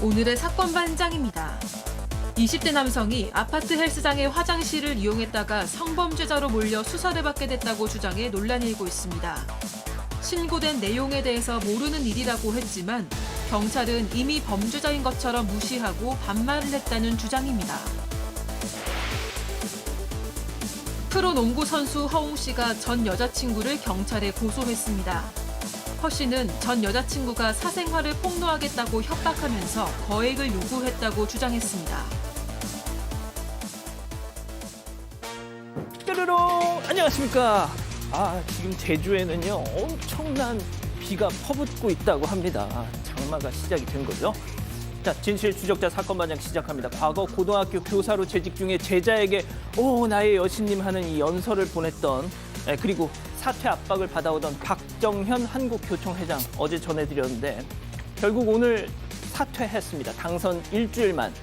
오늘의 사건 반장입니다. 20대 남성이 아파트 헬스장의 화장실을 이용했다가 성범죄자로 몰려 수사를 받게 됐다고 주장해 논란이 일고 있습니다. 신고된 내용에 대해서 모르는 일이라고 했지만 경찰은 이미 범죄자인 것처럼 무시하고 반말을 했다는 주장입니다. 프로농구 선수 허웅 씨가 전 여자친구를 경찰에 고소했습니다. 허 씨는 전 여자친구가 사생활을 폭로하겠다고 협박하면서 거액을 요구했다고 주장했습니다. 뾰로롱 안녕하십니까. 지금 제주에는요 엄청난 비가 퍼붓고 있다고 합니다. 장마가 시작이 된 거죠. 자, 진실 추적자 사건 반장 시작합니다. 과거 고등학교 교사로 재직 중에 제자에게 오 나의 여신님 하는 이 연설을 보냈던 그리고 사퇴 압박을 받아오던 박정현 한국교총회장 어제 전해드렸는데 결국 오늘 사퇴했습니다. 당선 일주일만.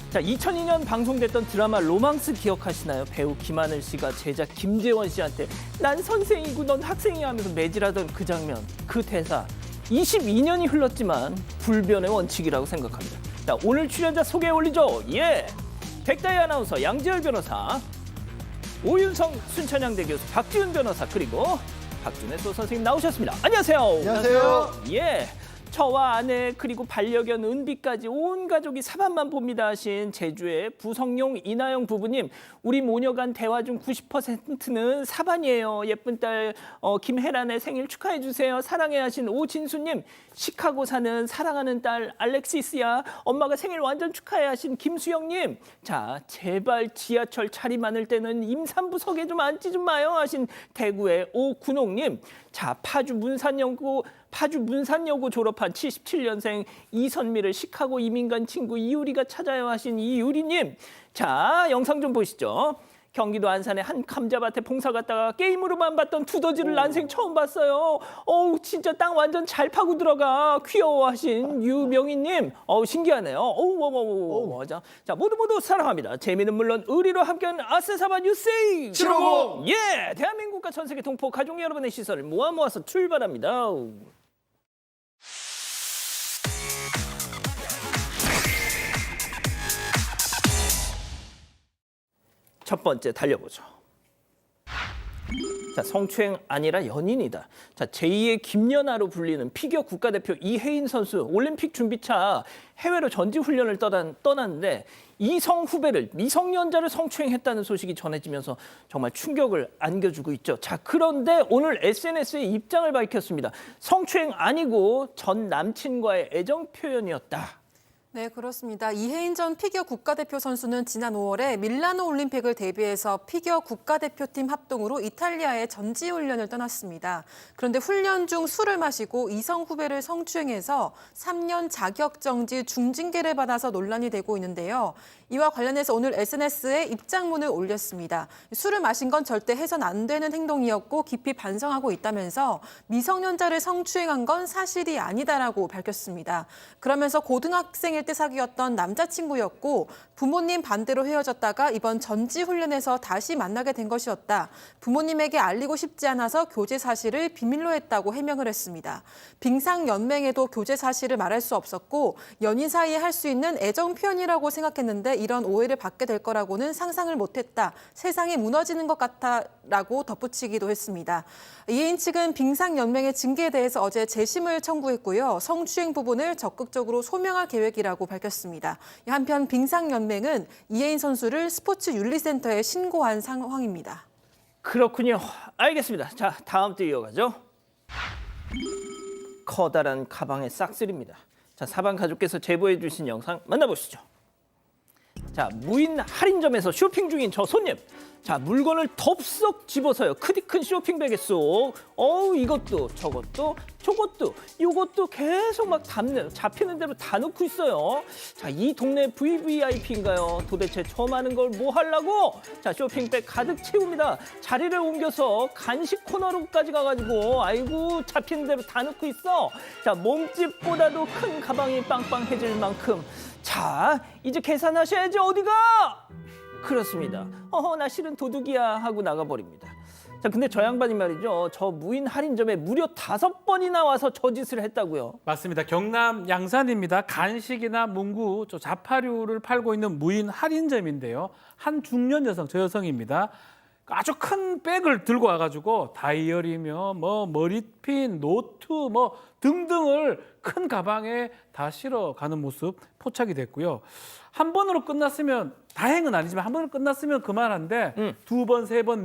자, 2002년 방송됐던 드라마 로망스 기억하시나요? 배우 김하늘 씨가 제자 김재원 씨한테 난 선생이고 넌 학생이야 하면서 매질하던 그 장면, 그 대사. 22년이 흘렀지만 불변의 원칙이라고 생각합니다. 자, 오늘 출연자 소개해 올리죠. 백다희 아나운서, 양지열 변호사, 오윤성 순천향대 교수, 박지훈 변호사, 그리고 박준혜 소 선생님 나오셨습니다. 안녕하세요. 안녕하세요. 저와 아내 그리고 반려견 은비까지 온 가족이 사반만 봅니다 하신 제주의 부성용 이나영 부부님, 우리 모녀간 대화 중 90%는 사반이에요. 예쁜 딸 김혜란의 생일 축하해 주세요. 사랑해 하신 오진수님, 시카고 사는 사랑하는 딸 알렉시스야. 엄마가 생일 완전 축하해 하신 김수영님, 자 제발 지하철 자리 많을 때는 임산부석에 좀 앉지 좀 마요 하신 대구의 오군옥님, 자 파주 문산여고 졸업한 77년생 이선미를 시카고 이민 간 친구 이유리가 찾아요 하신 이유리님, 자 영상 좀 보시죠. 경기도 안산의 한 감자밭에 봉사 갔다가 게임으로만 봤던 두더지를 난생 처음 봤어요. 진짜 땅 완전 잘 파고 들어가. 귀여워하신 유명희님, 신기하네요. 자 모두 사랑합니다. 재미는 물론 의리로 함께하는 아세사반 유세이 750. 대한민국과 전 세계 동포 가족 여러분의 시선을 모아서 출발합니다. 첫 번째 달려보죠. 자, 성추행 아니라 연인이다. 자, 제2의 김연아로 불리는 피겨 국가대표 이혜인 선수 올림픽 준비차 해외로 전지훈련을 떠났는데 이성 후배를 미성년자를 성추행했다는 소식이 전해지면서 정말 충격을 안겨주고 있죠. 자, 그런데 오늘 SNS에 입장을 밝혔습니다. 성추행 아니고 전 남친과의 애정 표현이었다. 네, 그렇습니다. 이혜인 전 피겨 국가대표 선수는 지난 5월에 밀라노 올림픽을 대비해서 피겨 국가대표팀 합동으로 이탈리아의 전지훈련을 떠났습니다. 그런데 훈련 중 술을 마시고 이성 후배를 성추행해서 3년 자격정지 중징계를 받아서 논란이 되고 있는데요. 이와 관련해서 오늘 SNS에 입장문을 올렸습니다. 술을 마신 건 절대 해선 안 되는 행동이었고 깊이 반성하고 있다면서 미성년자를 성추행한 건 사실이 아니다라고 밝혔습니다. 그러면서 고등학생일 때 사귀었던 남자친구였고 부모님 반대로 헤어졌다가 이번 전지훈련에서 다시 만나게 된 것이었다. 부모님에게 알리고 싶지 않아서 교제 사실을 비밀로 했다고 해명을 했습니다. 빙상연맹에도 교제 사실을 말할 수 없었고 연인 사이에 할 수 있는 애정 표현이라고 생각했는데 이런 오해를 받게 될 거라고는 상상을 못했다. 세상이 무너지는 것 같다라고 덧붙이기도 했습니다. 이혜인 측은 빙상연맹의 징계에 대해서 어제 재심을 청구했고요. 성추행 부분을 적극적으로 소명할 계획이라고 밝혔습니다. 한편 빙상연맹은 이혜인 선수를 스포츠윤리센터에 신고한 상황입니다. 그렇군요. 알겠습니다. 자, 다음 또 이어가죠. 커다란 가방의 싹쓸이입니다. 자, 사방 가족께서 제보해 주신 영상 만나보시죠. 자, 무인 할인점에서 쇼핑 중인 저 손님. 자, 물건을 덥석 집어서요. 크디 큰 쇼핑백에 쏙. 이것도 저것도 저것도 이것도 계속 막 잡히는 대로 다 넣고 있어요. 자, 이 동네 VVIP인가요? 도대체 저 많은 걸 뭐 하려고? 자, 쇼핑백 가득 채웁니다. 자리를 옮겨서 간식 코너로까지 가가지고 아이고 잡히는 대로 다 넣고 있어. 자, 몸집보다도 큰 가방이 빵빵해질 만큼. 자, 이제 계산하셔야지. 어디가? 그렇습니다. 나 실은 도둑이야 하고 나가버립니다. 자, 근데 저 양반이 말이죠. 저 무인 할인점에 무려 5번이나 와서 저 짓을 했다고요. 맞습니다. 경남 양산입니다. 간식이나 문구, 저 자파류를 팔고 있는 무인 할인점인데요. 한 중년 여성, 저 여성입니다. 아주 큰 백을 들고 와가지고 다이어리며 뭐 머리핀, 노트 뭐 등등을 큰 가방에 다 실어 가는 모습 포착이 됐고요. 한 번으로 끝났으면 다행은 아니지만 한 번으로 끝났으면 그만한데 2번, 3번,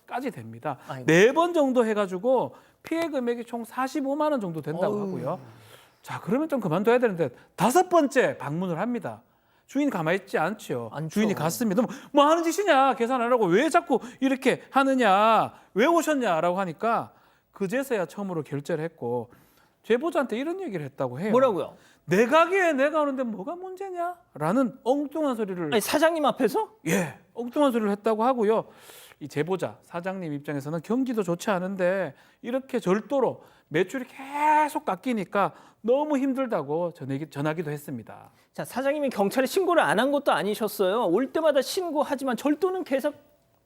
4번까지 됩니다. 아이고. 4번 정도 해가지고 피해 금액이 총 45만 원 정도 된다고 하고요. 자, 그러면 좀 그만둬야 되는데 5번째 방문을 합니다. 주인이 가만히 있지 않죠. 않죠. 주인이 갔습니다. 뭐 하는 짓이냐? 계산 안 하고 왜 자꾸 이렇게 하느냐? 왜 오셨냐라고 하니까 그제서야 처음으로 결제를 했고 제보자한테 이런 얘기를 했다고 해요. 뭐라고요? 내 가게에 내가 오는데 뭐가 문제냐? 라는 엉뚱한 소리를 아니, 사장님 앞에서? 예, 엉뚱한 소리를 했다고 하고요. 이 제보자 사장님 입장에서는 경기도 좋지 않은데 이렇게 절도로 매출이 계속 깎이니까 너무 힘들다고 전하기도 했습니다. 자, 사장님이 경찰에 신고를 안 한 것도 아니셨어요. 올 때마다 신고하지만 절도는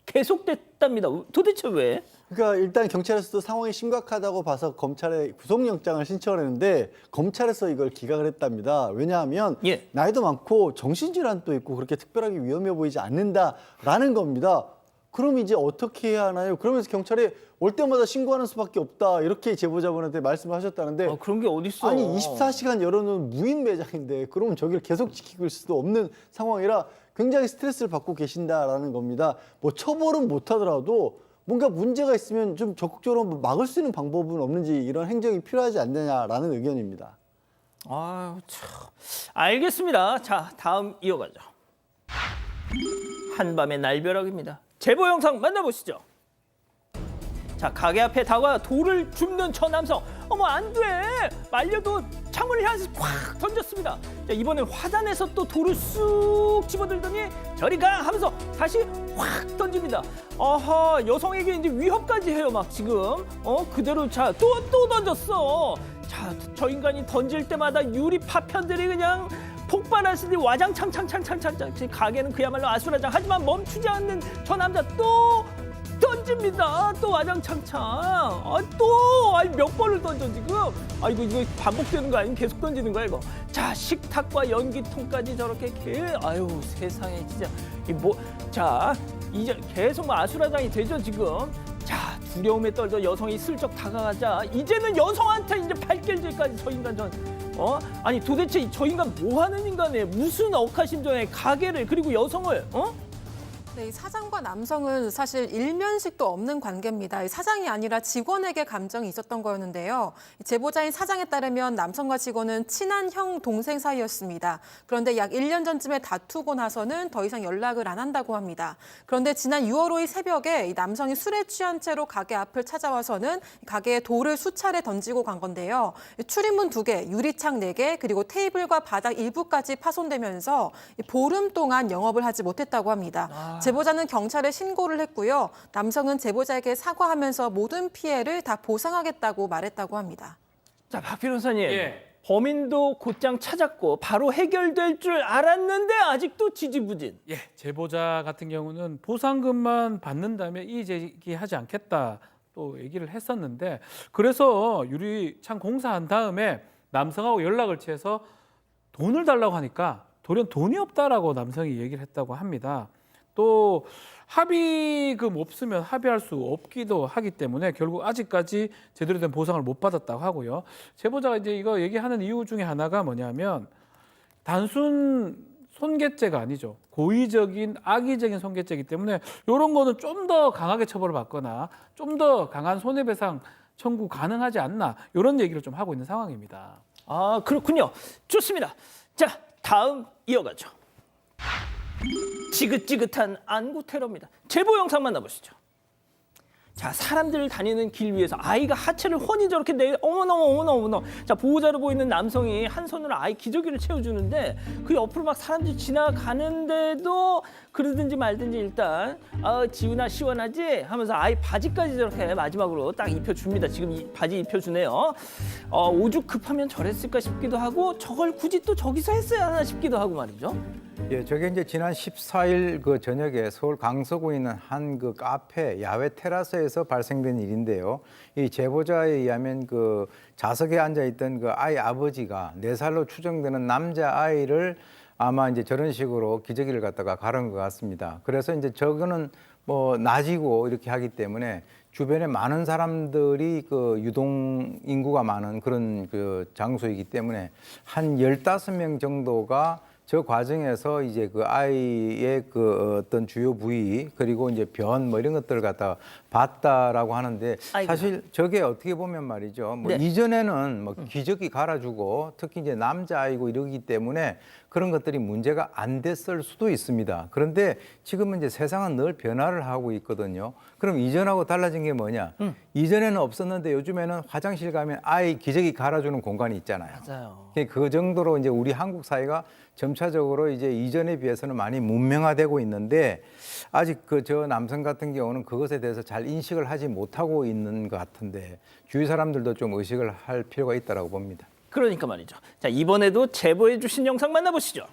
계속됐답니다. 도대체 왜? 그러니까 일단 경찰에서도 상황이 심각하다고 봐서 검찰에 구속영장을 신청을 했는데 검찰에서 이걸 기각을 했답니다. 왜냐하면 예. 나이도 많고 정신질환도 있고 그렇게 특별하게 위험해 보이지 않는다라는 겁니다. 그럼 이제 어떻게 해야 하나요? 그러면서 경찰에 올 때마다 신고하는 수밖에 없다 이렇게 제보자분한테 말씀을 하셨다는데 그런 게 어딨어. 아니 24시간 열어놓은 무인 매장인데 그러면 저기를 계속 지키고 있을 수도 없는 상황이라 굉장히 스트레스를 받고 계신다라는 겁니다. 뭐 처벌은 못하더라도 뭔가 문제가 있으면 좀 적극적으로 막을 수 있는 방법은 없는지 이런 행정이 필요하지 않느냐라는 의견입니다. 아유, 참. 알겠습니다. 자, 다음 이어가죠. 한밤의 날벼락입니다. 제보 영상 만나보시죠. 자, 가게 앞에 다가와 돌을 줍는 저 남성. 어머, 안 돼! 말려도 창문을 향해서 콱 던졌습니다. 자, 이번엔 화단에서 또 돌을 쑥 집어들더니 저리 가! 하면서 다시 확 던집니다. 아하, 여성에게 이제 위협까지 해요, 막 지금. 그대로 자, 또 던졌어. 자, 저 인간이 던질 때마다 유리 파편들이 그냥 폭발하시니 와장창창창창창창. 가게는 그야말로 아수라장. 하지만 멈추지 않는 저 남자 또 던집니다. 또 와장창창. 몇 번을 던져 지금. 이거 반복되는 거 아니면 계속 던지는 거야 이거. 자, 식탁과 연기통까지 저렇게 아유, 세상에 진짜 자, 이제 계속 아수라장이 되죠 지금. 자, 두려움에 떨던 여성이 슬쩍 다가가자 이제는 여성한테 이제 발길질까지 저 인간 아니 도대체 저 인간 뭐 하는 인간이에요? 무슨 억하심정에 가게를 그리고 여성을 네, 이 사장과 남성은 사실 일면식도 없는 관계입니다. 이 사장이 아니라 직원에게 감정이 있었던 거였는데요. 제보자인 사장에 따르면 남성과 직원은 친한 형, 동생 사이였습니다. 그런데 약 1년 전쯤에 다투고 나서는 더 이상 연락을 안 한다고 합니다. 그런데 지난 6월 5일 새벽에 이 남성이 술에 취한 채로 가게 앞을 찾아와서는 가게에 돌을 수차례 던지고 간 건데요. 출입문 2개, 유리창 4개, 그리고 테이블과 바닥 일부까지 파손되면서 보름 동안 영업을 하지 못했다고 합니다. 제보자는 경찰에 신고를 했고요. 남성은 제보자에게 사과하면서 모든 피해를 다 보상하겠다고 말했다고 합니다. 자, 박 변호사님. 예. 범인도 곧장 찾았고 바로 해결될 줄 알았는데 아직도 지지부진. 예, 제보자 같은 경우는 보상금만 받는다면 이의 제기하지 않겠다 또 얘기를 했었는데 그래서 유리창 공사한 다음에 남성하고 연락을 취해서 돈을 달라고 하니까 돌연 돈이 없다라고 남성이 얘기를 했다고 합니다. 또 합의금 없으면 합의할 수 없기도 하기 때문에 결국 아직까지 제대로 된 보상을 못 받았다고 하고요. 제보자가 이제 이거 얘기하는 이유 중에 하나가 뭐냐면 단순 손괴죄가 아니죠. 고의적인 악의적인 손괴죄이기 때문에 이런 거는 좀 더 강하게 처벌을 받거나 좀 더 강한 손해배상 청구 가능하지 않나 이런 얘기를 좀 하고 있는 상황입니다. 아, 그렇군요. 좋습니다. 자, 다음 이어가죠. 지긋지긋한 안구 테러입니다. 제보 영상 만나보시죠. 자, 사람들 다니는 길 위에서 아이가 하체를 훤히 저렇게 어머나. 자, 보호자로 보이는 남성이 한 손으로 아이 기저귀를 채워주는데 그 옆으로 막 사람들이 지나가는데도 그러든지 말든지 일단 지훈아 시원하지? 하면서 아이 바지까지 저렇게 마지막으로 딱 입혀줍니다. 지금 이 바지 입혀주네요. 오죽 급하면 저랬을까 싶기도 하고 저걸 굳이 또 저기서 했어야 하나 싶기도 하고 말이죠. 예, 저게 이제 지난 14일 그 저녁에 서울 강서구에 있는 한 그 카페 야외 테라스에서 발생된 일인데요. 이 제보자에 의하면 그 좌석에 앉아 있던 그 아이 아버지가 4살로 추정되는 남자 아이를 아마 이제 저런 식으로 기저귀를 갖다가 가른 것 같습니다. 그래서 이제 저거는 뭐 낮이고 이렇게 하기 때문에 주변에 많은 사람들이 그 유동 인구가 많은 그런 그 장소이기 때문에 한 15명 정도가 저 과정에서 이제 그 아이의 그 어떤 주요 부위 그리고 이제 변 뭐 이런 것들을 갖다 봤다라고 하는데 아이고야. 사실 저게 어떻게 보면 말이죠. 뭐 네. 이전에는 뭐 기저귀 갈아주고 특히 이제 남자아이고 이러기 때문에 그런 것들이 문제가 안 됐을 수도 있습니다. 그런데 지금은 이제 세상은 늘 변화를 하고 있거든요. 그럼 이전하고 달라진 게 뭐냐? 이전에는 없었는데 요즘에는 화장실 가면 아이 기저귀 갈아주는 공간이 있잖아요. 맞아요. 그 정도로 이제 우리 한국 사회가 점차적으로 이제 이전에 비해서는 많이 문명화되고 있는데 아직 그 저 남성 같은 경우는 그것에 대해서 잘 인식을 하지 못하고 있는 것 같은데 주위 사람들도 좀 의식을 할 필요가 있다라고 봅니다. 그러니까 말이죠. 자, 이번에도 제보해 주신 영상 만나보시죠.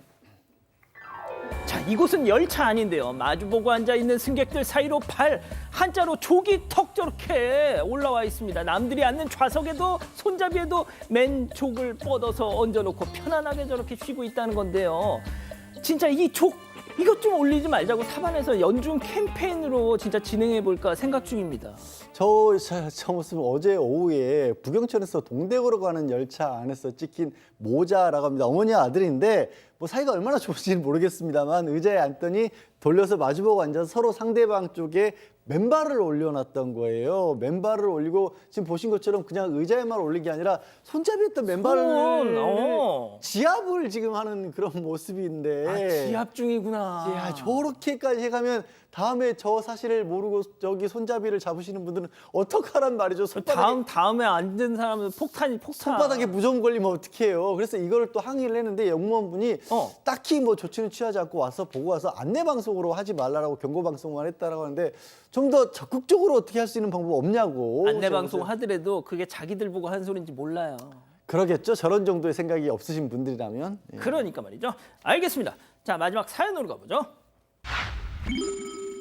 자, 이곳은 열차 아닌데요. 마주보고 앉아있는 승객들 사이로 발 한자로 조기 턱 저렇게 올라와 있습니다. 남들이 앉는 좌석에도 손잡이에도 맨족을 뻗어서 얹어놓고 편안하게 저렇게 쉬고 있다는 건데요. 진짜 이 족 이것 좀 올리지 말자고 탑안에서 연중 캠페인으로 진짜 진행해 볼까 생각 중입니다. 저 모습은 어제 오후에 부경천에서 동대구로 가는 열차 안에서 찍힌 모자라고 합니다. 어머니 아들인데 뭐 사이가 얼마나 좋은지는 모르겠습니다만 의자에 앉더니 돌려서 마주보고 앉아서 서로 상대방 쪽에 맨발을 올려놨던 거예요. 맨발을 올리고 지금 보신 것처럼 그냥 의자에만 올린 게 아니라 손잡이했던 맨발을 지압을 지금 하는 그런 모습인데. 아, 지압 중이구나. 야, 저렇게까지 해가면 다음에 저 사실을 모르고 저기 손잡이를 잡으시는 분들은 어떡하란 말이죠. 다음에 앉은 사람은 폭탄. 손바닥에 무좀 걸리면 어떡해요. 그래서 이걸 또 항의를 했는데 영무원분이 딱히 뭐 조치는 취하지 않고 와서 보고 와서 안내 방송으로 하지 말라라고 경고 방송만 했다라고 하는데 좀 더 적극적으로 어떻게 할 수 있는 방법 없냐고. 안내 방송 하더라도 그게 자기들 보고 한 소리인지 몰라요. 그러겠죠. 저런 정도의 생각이 없으신 분들이라면. 예. 그러니까 말이죠. 알겠습니다. 자, 마지막 사연으로 가보죠.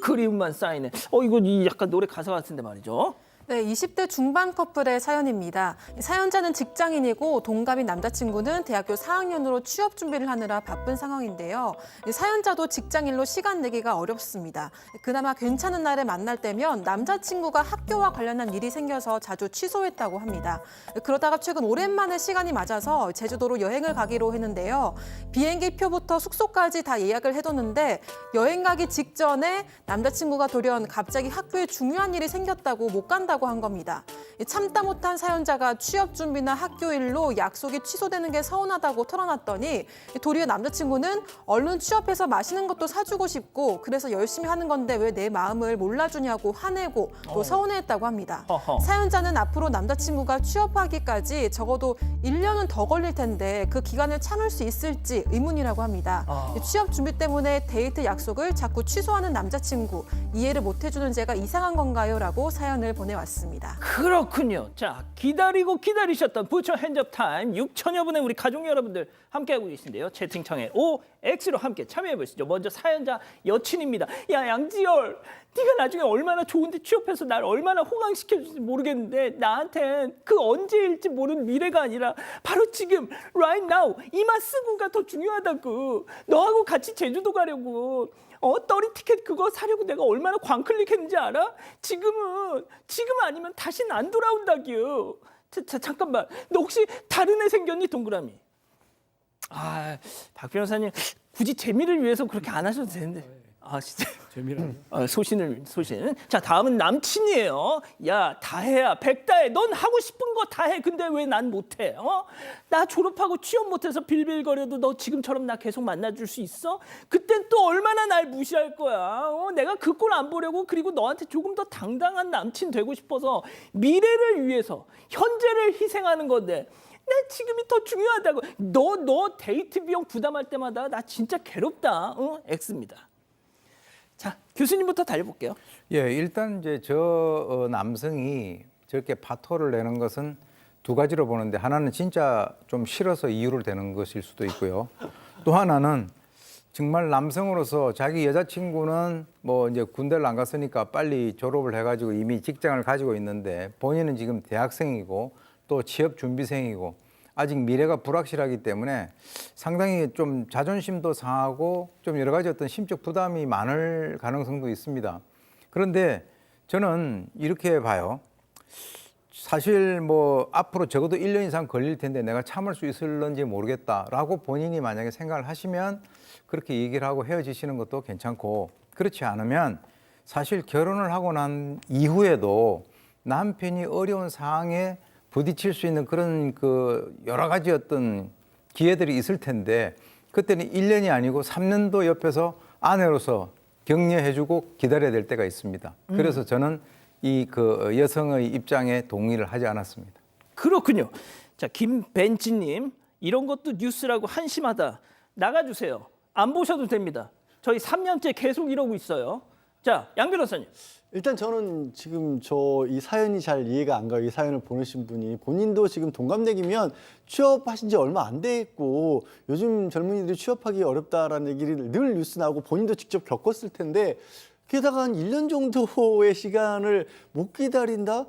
그리움만 쌓이네. 이거 약간 노래 가사 같은데 말이죠. 네, 20대 중반 커플의 사연입니다. 사연자는 직장인이고 동갑인 남자친구는 대학교 4학년으로 취업 준비를 하느라 바쁜 상황인데요. 사연자도 직장인로 시간 내기가 어렵습니다. 그나마 괜찮은 날에 만날 때면 남자친구가 학교와 관련한 일이 생겨서 자주 취소했다고 합니다. 그러다가 최근 오랜만에 시간이 맞아서 제주도로 여행을 가기로 했는데요. 비행기 표부터 숙소까지 다 예약을 해뒀는데 여행 가기 직전에 남자친구가 돌연 갑자기 학교에 중요한 일이 생겼다고 못 간다고 한 겁니다. 참다 못한 사연자가 취업 준비나 학교 일로 약속이 취소되는 게 서운하다고 털어놨더니 도리어 남자친구는 얼른 취업해서 맛있는 것도 사주고 싶고 그래서 열심히 하는 건데 왜 내 마음을 몰라주냐고 화내고 또 서운해했다고 합니다. 사연자는 앞으로 남자친구가 취업하기까지 적어도 1년은 더 걸릴 텐데 그 기간을 참을 수 있을지 의문이라고 합니다. 취업 준비 때문에 데이트 약속을 자꾸 취소하는 남자친구 이해를 못해주는 제가 이상한 건가요? 라고 사연을 보내왔습니다. 그렇군요. 자, 기다리고 기다리셨던 부처 핸즈업 타임 6천여 분의 우리 가족 여러분들 함께하고 계신데요. 채팅창에 OX로 함께 참여해 보시죠. 먼저 사연자 여친입니다. 야, 양지열, 네가 나중에 얼마나 좋은데 취업해서 날 얼마나 호강시켜줄지 모르겠는데 나한텐 그 언제일지 모르는 미래가 아니라 바로 지금 right now 이마 쓰고가 더 중요하다고. 너하고 같이 제주도 가려고 떨이 티켓 그거 사려고 내가 얼마나 광클릭했는지 알아? 지금 아니면 다시는 안 돌아온다기요. 잠깐만, 너 혹시 다른 애 생겼니? 동그라미. 박 변호사님 굳이 재미를 위해서 그렇게 안 하셔도 되는데. 진짜. 재미라니. 소신. 자, 다음은 남친이에요. 야, 다혜야, 백다혜, 넌 하고 싶은 거 다 해. 근데 왜 난 못해? 나 졸업하고 취업 못해서 빌빌거려도 너 지금처럼 나 계속 만나줄 수 있어? 그땐 또 얼마나 날 무시할 거야. 내가 그 꼴 안 보려고 그리고 너한테 조금 더 당당한 남친 되고 싶어서 미래를 위해서 현재를 희생하는 건데 나 지금이 더 중요하다고. 너 데이트 비용 부담할 때마다 나 진짜 괴롭다. X입니다. 자, 교수님부터 달려볼게요. 예, 일단 이제 저 남성이 저렇게 파토를 내는 것은 두 가지로 보는데 하나는 진짜 좀 싫어서 이유를 대는 것일 수도 있고요. 또 하나는 정말 남성으로서 자기 여자친구는 뭐 이제 군대를 안 갔으니까 빨리 졸업을 해가지고 이미 직장을 가지고 있는데 본인은 지금 대학생이고 또 취업 준비생이고 아직 미래가 불확실하기 때문에 상당히 좀 자존심도 상하고 좀 여러 가지 어떤 심적 부담이 많을 가능성도 있습니다. 그런데 저는 이렇게 봐요. 사실 뭐 앞으로 적어도 1년 이상 걸릴 텐데 내가 참을 수 있을런지 모르겠다라고 본인이 만약에 생각을 하시면 그렇게 얘기를 하고 헤어지시는 것도 괜찮고, 그렇지 않으면 사실 결혼을 하고 난 이후에도 남편이 어려운 상황에 부딪힐 수 있는 그런 그 여러 가지 어떤 기회들이 있을 텐데 그때는 1년이 아니고 3년도 옆에서 아내로서 격려해주고 기다려야 될 때가 있습니다. 그래서 저는 이 그 여성의 입장에 동의를 하지 않았습니다. 그렇군요. 자, 김벤치님, 이런 것도 뉴스라고 한심하다. 나가주세요. 안 보셔도 됩니다. 저희 3년째 계속 이러고 있어요. 자, 양 변호사님. 일단 저는 지금 저 이 사연이 잘 이해가 안 가요. 이 사연을 보내신 분이 본인도 지금 동갑내기면 취업하신 지 얼마 안 됐고 요즘 젊은이들이 취업하기 어렵다라는 얘기를 늘 뉴스 나오고 본인도 직접 겪었을 텐데 게다가 한 1년 정도의 시간을 못 기다린다?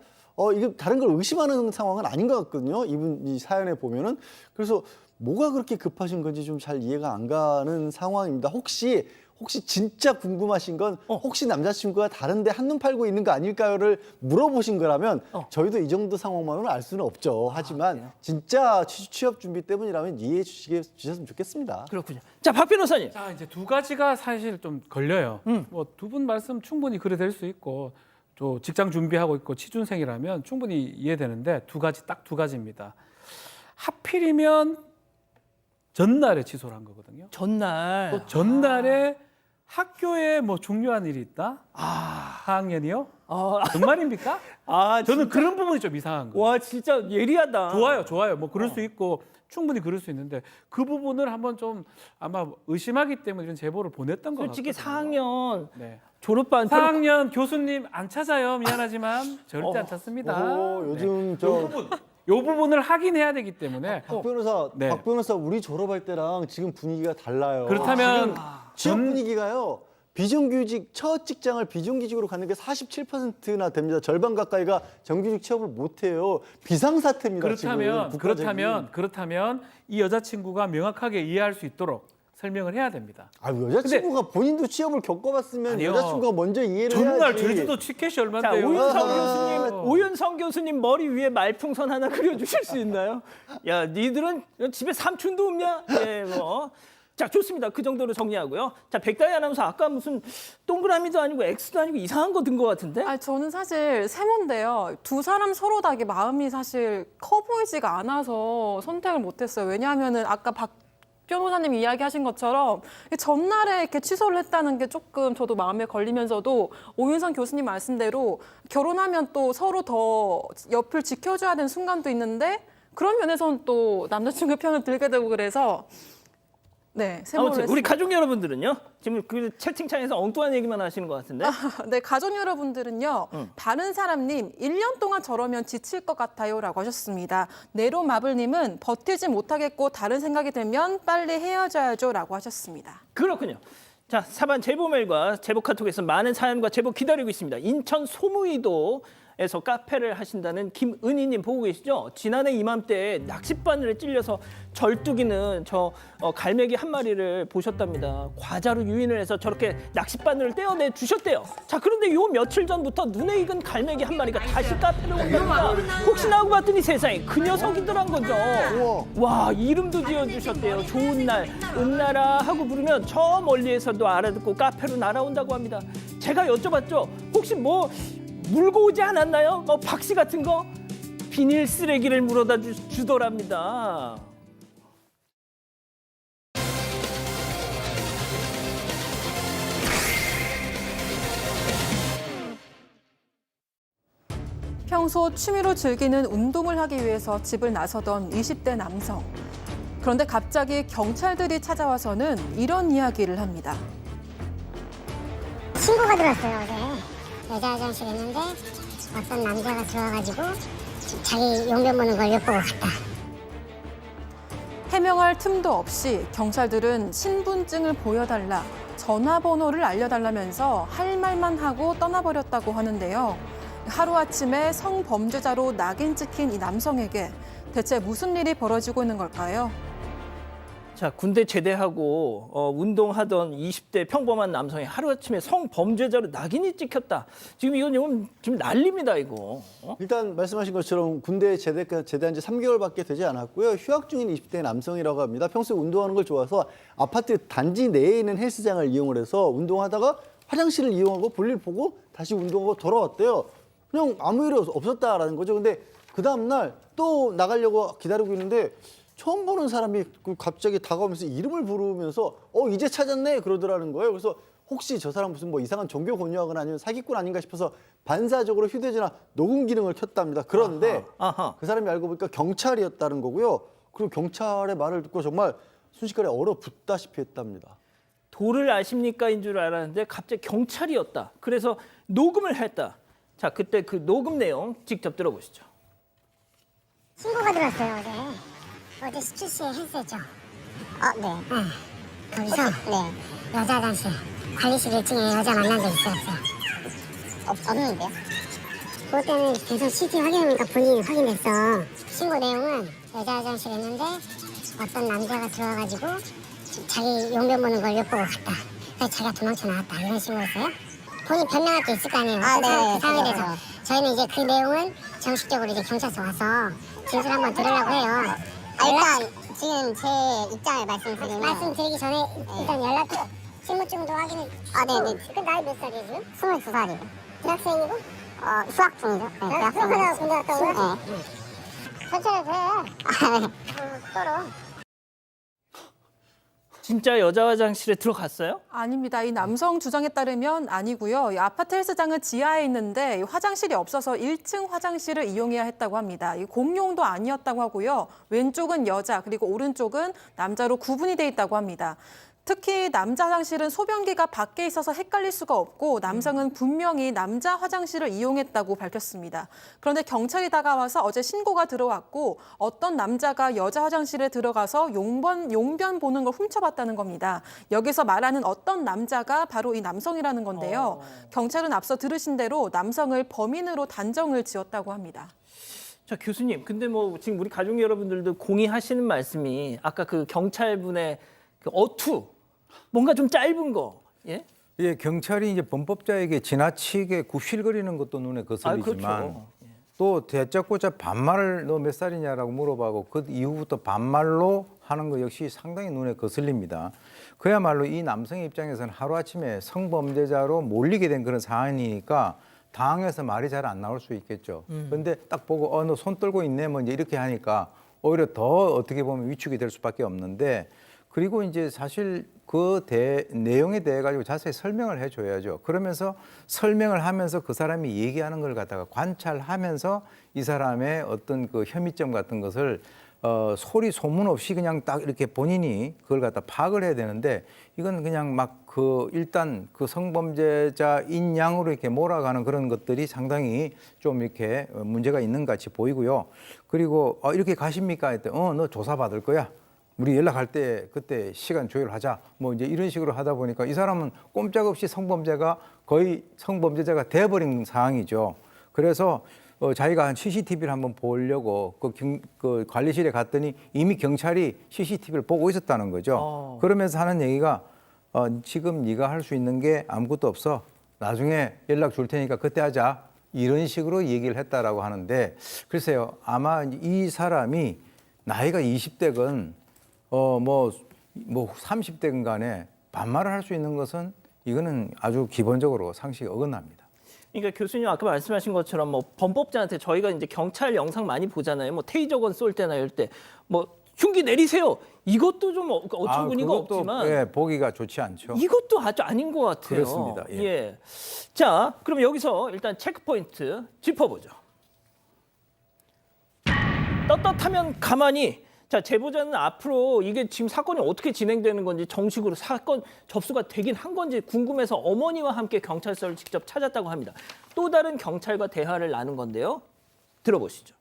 이게 다른 걸 의심하는 상황은 아닌 것 같거든요. 이 사연에 보면은. 그래서 뭐가 그렇게 급하신 건지 좀 잘 이해가 안 가는 상황입니다. 혹시 진짜 궁금하신 건 혹시 남자친구가 다른데 한눈 팔고 있는 거 아닐까요를 물어보신 거라면 저희도 이 정도 상황만으로는 알 수는 없죠. 하지만 진짜 취업 준비 때문이라면 이해해 주셨으면 좋겠습니다. 그렇군요. 자, 박 변호사님. 자, 이제 두 가지가 사실 좀 걸려요. 뭐 두 분 말씀 충분히 그래 될 수 있고 또 직장 준비하고 있고 취준생이라면 충분히 이해되는데 딱 두 가지입니다. 하필이면 전날에 취소를 한 거거든요. 전날. 또 전날에 학교에 뭐 중요한 일이 있다? 4학년이요? 정말입니까? 저는 그런 부분이 좀 이상한 거예요. 와, 진짜 예리하다. 좋아요. 뭐 그럴 수 있고 충분히 그럴 수 있는데 그 부분을 한번 좀 아마 의심하기 때문에 이런 제보를 보냈던 것 같아요. 솔직히 4학년 네. 졸업반 4학년 교수님 안 찾아요. 미안하지만 절대 안 찾습니다. 요즘 요 부분을 확인해야 되기 때문에 박 변호사, 네. 박 변호사 우리 졸업할 때랑 지금 분위기가 달라요. 그렇다면 취업 분위기가요. 비정규직 첫 직장을 비정규직으로 가는 게 47%나 됩니다. 절반 가까이가 정규직 취업을 못 해요. 비상사태입니다. 지금 국가적인. 그렇다면 이 여자친구가 명확하게 이해할 수 있도록 설명을 해야 됩니다. 여자친구가 본인도 취업을 겪어봤으면 아니요. 여자친구가 먼저 이해를 전날 해야지. 제주도 티켓이 자, 얼마인데요? 오윤성 교수님 머리 위에 말풍선 하나 그려주실 수 있나요? 야, 니들은 집에 삼촌도 없냐? 예, 뭐. 자, 좋습니다. 그 정도로 정리하고요. 자, 백다희 아나운서 아까 무슨 동그라미도 아니고 X도 아니고 이상한 거 든 것 같은데? 저는 사실 세모인데요. 두 사람 서로 다게 마음이 사실 커 보이지가 않아서 선택을 못했어요. 왜냐하면은 아까 박 변호사님이 이야기하신 것처럼 전날에 이렇게 취소를 했다는 게 조금 저도 마음에 걸리면서도 오윤성 교수님 말씀대로 결혼하면 또 서로 더 옆을 지켜줘야 되는 순간도 있는데 그런 면에서는 또 남자친구 편을 들게 되고 그래서 네, 세모를 아무튼 우리 했습니다. 가족 여러분들은요? 지금 그 채팅창에서 엉뚱한 얘기만 하시는 것 같은데? 네, 가족 여러분들은요. 다른 사람님 1년 동안 저러면 지칠 것 같아요라고 하셨습니다. 네로마블님은 버티지 못하겠고 다른 생각이 들면 빨리 헤어져야죠라고 하셨습니다. 그렇군요. 자, 사반 제보 메일과 제보 카톡에서 많은 사연과 제보 기다리고 있습니다. 인천 소무이도에서 카페를 하신다는 김은희님 보고 계시죠? 지난해 이맘때 낚싯바늘에 찔려서 절뚝이는 저 갈매기 한 마리를 보셨답니다. 과자로 유인을 해서 저렇게 낚싯바늘을 떼어내 주셨대요. 자, 그런데 요 며칠 전부터 눈에 익은 갈매기 한 마리가 다시 카페를 온답니다. 혹시나 하고 봤더니 세상에 그 녀석이더란 거죠. 와, 이름도 지어주셨대요. 좋은 날, 은나라 하고 부르면 저 멀리에서도 알아듣고 카페로 날아온다고 합니다. 제가 여쭤봤죠. 혹시 뭐 물고 오지 않았나요? 박씨 같은 거? 비닐 쓰레기를 물어다 주더랍니다. 평소 취미로 즐기는 운동을 하기 위해서 집을 나서던 20대 남성. 그런데 갑자기 경찰들이 찾아와서는 이런 이야기를 합니다. 친구가 들었어요, 어제. 여자 화장실에 있는데 어떤 남자가 들어와가지고 자기 용변 보는 걸 엿보고 갔다. 해명할 틈도 없이 경찰들은 신분증을 보여달라, 전화번호를 알려달라면서 할 말만 하고 떠나버렸다고 하는데요. 하루아침에 성범죄자로 낙인 찍힌 이 남성에게 대체 무슨 일이 벌어지고 있는 걸까요? 자, 군대 제대하고 운동하던 20대 평범한 남성이 하루아침에 성범죄자로 낙인이 찍혔다. 지금 이건 지금 난립니다, 이거. 일단 말씀하신 것처럼 군대 제대한 지 3개월밖에 되지 않았고요. 휴학 중인 20대 남성이라고 합니다. 평소에 운동하는 걸 좋아서 아파트 단지 내에 있는 헬스장을 이용을 해서 운동하다가 화장실을 이용하고 볼일 보고 다시 운동하고 돌아왔대요. 그냥 아무 일이 없었다라는 거죠. 근데 그 다음날 또 나가려고 기다리고 있는데 처음 보는 사람이 갑자기 다가오면서 이름을 부르면서 이제 찾았네 그러더라는 거예요. 그래서 혹시 저 사람 무슨 뭐 이상한 종교 권유하거나 아니면 사기꾼 아닌가 싶어서 반사적으로 휴대전화 녹음 기능을 켰답니다. 그런데 아하. 그 사람이 알고 보니까 경찰이었다는 거고요. 그리고 경찰의 말을 듣고 정말 순식간에 얼어붙다시피 했답니다. 도를 아십니까인 줄 알았는데 갑자기 경찰이었다. 그래서 녹음을 했다. 자, 그때 그 녹음 내용 직접 들어보시죠. 신고가 들었어요, 어제 17시에 헬스했죠. 네. 거기서 네, 여자 화장실 관리실 1층에 여자 만난 적 있어요, 없어요? 없는데요? 그것 때문에 계속 CCTV 확인해보니까 본인이 확인했어. 신고 내용은 여자 화장실 했는데 어떤 남자가 들어와가지고 자기 용변 보는 걸 엿보고 갔다. 그래서 자기가 도망쳐 나왔다. 이런 식으로였어요? 본인 변명할 게 있을 거 아니에요. 그 상황에 대해서. 저희는 이제 그 내용은 정식적으로 이제 경찰서 와서 진술 한번 들으려고 해요. 일단 지금 제 입장을 말씀드리기 전에 일단 연락 신분증도 확인. 네네. 그 나이 몇 살이에요 지금? 22살이에요. 대학생이고? 수학 중이죠. 네, 대학생이고. 군대 갔다 온 거야? 네. 천천히 해. 서로. 진짜 여자 화장실에 들어갔어요? 아닙니다. 이 남성 주장에 따르면 아니고요. 이 아파트 헬스장은 지하에 있는데 화장실이 없어서 1층 화장실을 이용해야 했다고 합니다. 이 공용도 아니었다고 하고요. 왼쪽은 여자 그리고 오른쪽은 남자로 구분이 돼 있다고 합니다. 특히 남자 화장실은 소변기가 밖에 있어서 헷갈릴 수가 없고 남성은 분명히 남자 화장실을 이용했다고 밝혔습니다. 그런데 경찰이 다가와서 어제 신고가 들어왔고 어떤 남자가 여자 화장실에 들어가서 용변 보는 걸 훔쳐봤다는 겁니다. 여기서 말하는 어떤 남자가 바로 이 남성이라는 건데요. 경찰은 앞서 들으신 대로 남성을 범인으로 단정을 지었다고 합니다. 자, 교수님. 근데 뭐 지금 우리 가족 여러분들도 공의하시는 말씀이 아까 그 경찰분의 그 어투 뭔가 좀 짧은 거. 예? 예, 경찰이 이제 범법자에게 지나치게 굽실거리는 것도 눈에 거슬리지만 그렇죠. 또 대자고자 반말을 너 몇 살이냐라고 물어봐고 그 이후부터 반말로 하는 거 역시 상당히 눈에 거슬립니다. 그야말로 이 남성의 입장에서는 하루아침에 성범죄자로 몰리게 된 그런 상황이니까 당황해서 말이 잘 안 나올 수 있겠죠. 그런데 딱 보고 너 손 떨고 있네 뭐 이제 이렇게 하니까 오히려 더 어떻게 보면 위축이 될 수밖에 없는데 그리고 이제 사실 그 내용에 대해 가지고 자세히 설명을 해줘야죠. 그러면서 설명을 하면서 그 사람이 얘기하는 걸 갖다가 관찰하면서 이 사람의 어떤 그 혐의점 같은 것을 소리 소문 없이 그냥 딱 이렇게 본인이 그걸 갖다 파악을 해야 되는데 이건 그냥 막 일단 그 성범죄자인 양으로 이렇게 몰아가는 그런 것들이 상당히 좀 이렇게 문제가 있는 것 같이 보이고요. 그리고 이렇게 가십니까? 했더니 너 조사받을 거야. 우리 연락할 때 그때 시간 조율하자. 뭐 이제 이런 식으로 하다 보니까 이 사람은 꼼짝없이 성범죄가 거의 성범죄자가 돼버린 상황이죠. 그래서 자기가 한 CCTV를 한번 보려고 그 관리실에 갔더니 이미 경찰이 CCTV를 보고 있었다는 거죠. 그러면서 하는 얘기가 지금 네가 할 수 있는 게 아무것도 없어. 나중에 연락 줄 테니까 그때 하자. 이런 식으로 얘기를 했다라고 하는데 글쎄요. 아마 이 사람이 나이가 20대건 뭐 30대건 간에 반말을 할 수 있는 것은 이거는 아주 기본적으로 상식이 어긋납니다. 그러니까 교수님 아까 말씀하신 것처럼 뭐 범법자한테 저희가 이제 경찰 영상 많이 보잖아요. 뭐 테이저건 쏠 때나 이럴 때 뭐 흉기 내리세요. 이것도 좀 어처구니가 없지만 예, 보기가 좋지 않죠. 이것도 아주 아닌 것 같아요. 그렇습니다. 예. 자, 그럼 여기서 일단 체크포인트 짚어보죠. 떳떳하면 가만히. 자, 제보자는 앞으로 이게 지금 사건이 어떻게 진행되는 건지 정식으로 사건 접수가 되긴 한 건지 궁금해서 어머니와 함께 경찰서를 직접 찾았다고 합니다. 또 다른 경찰과 대화를 나눈 건데요. 들어보시죠.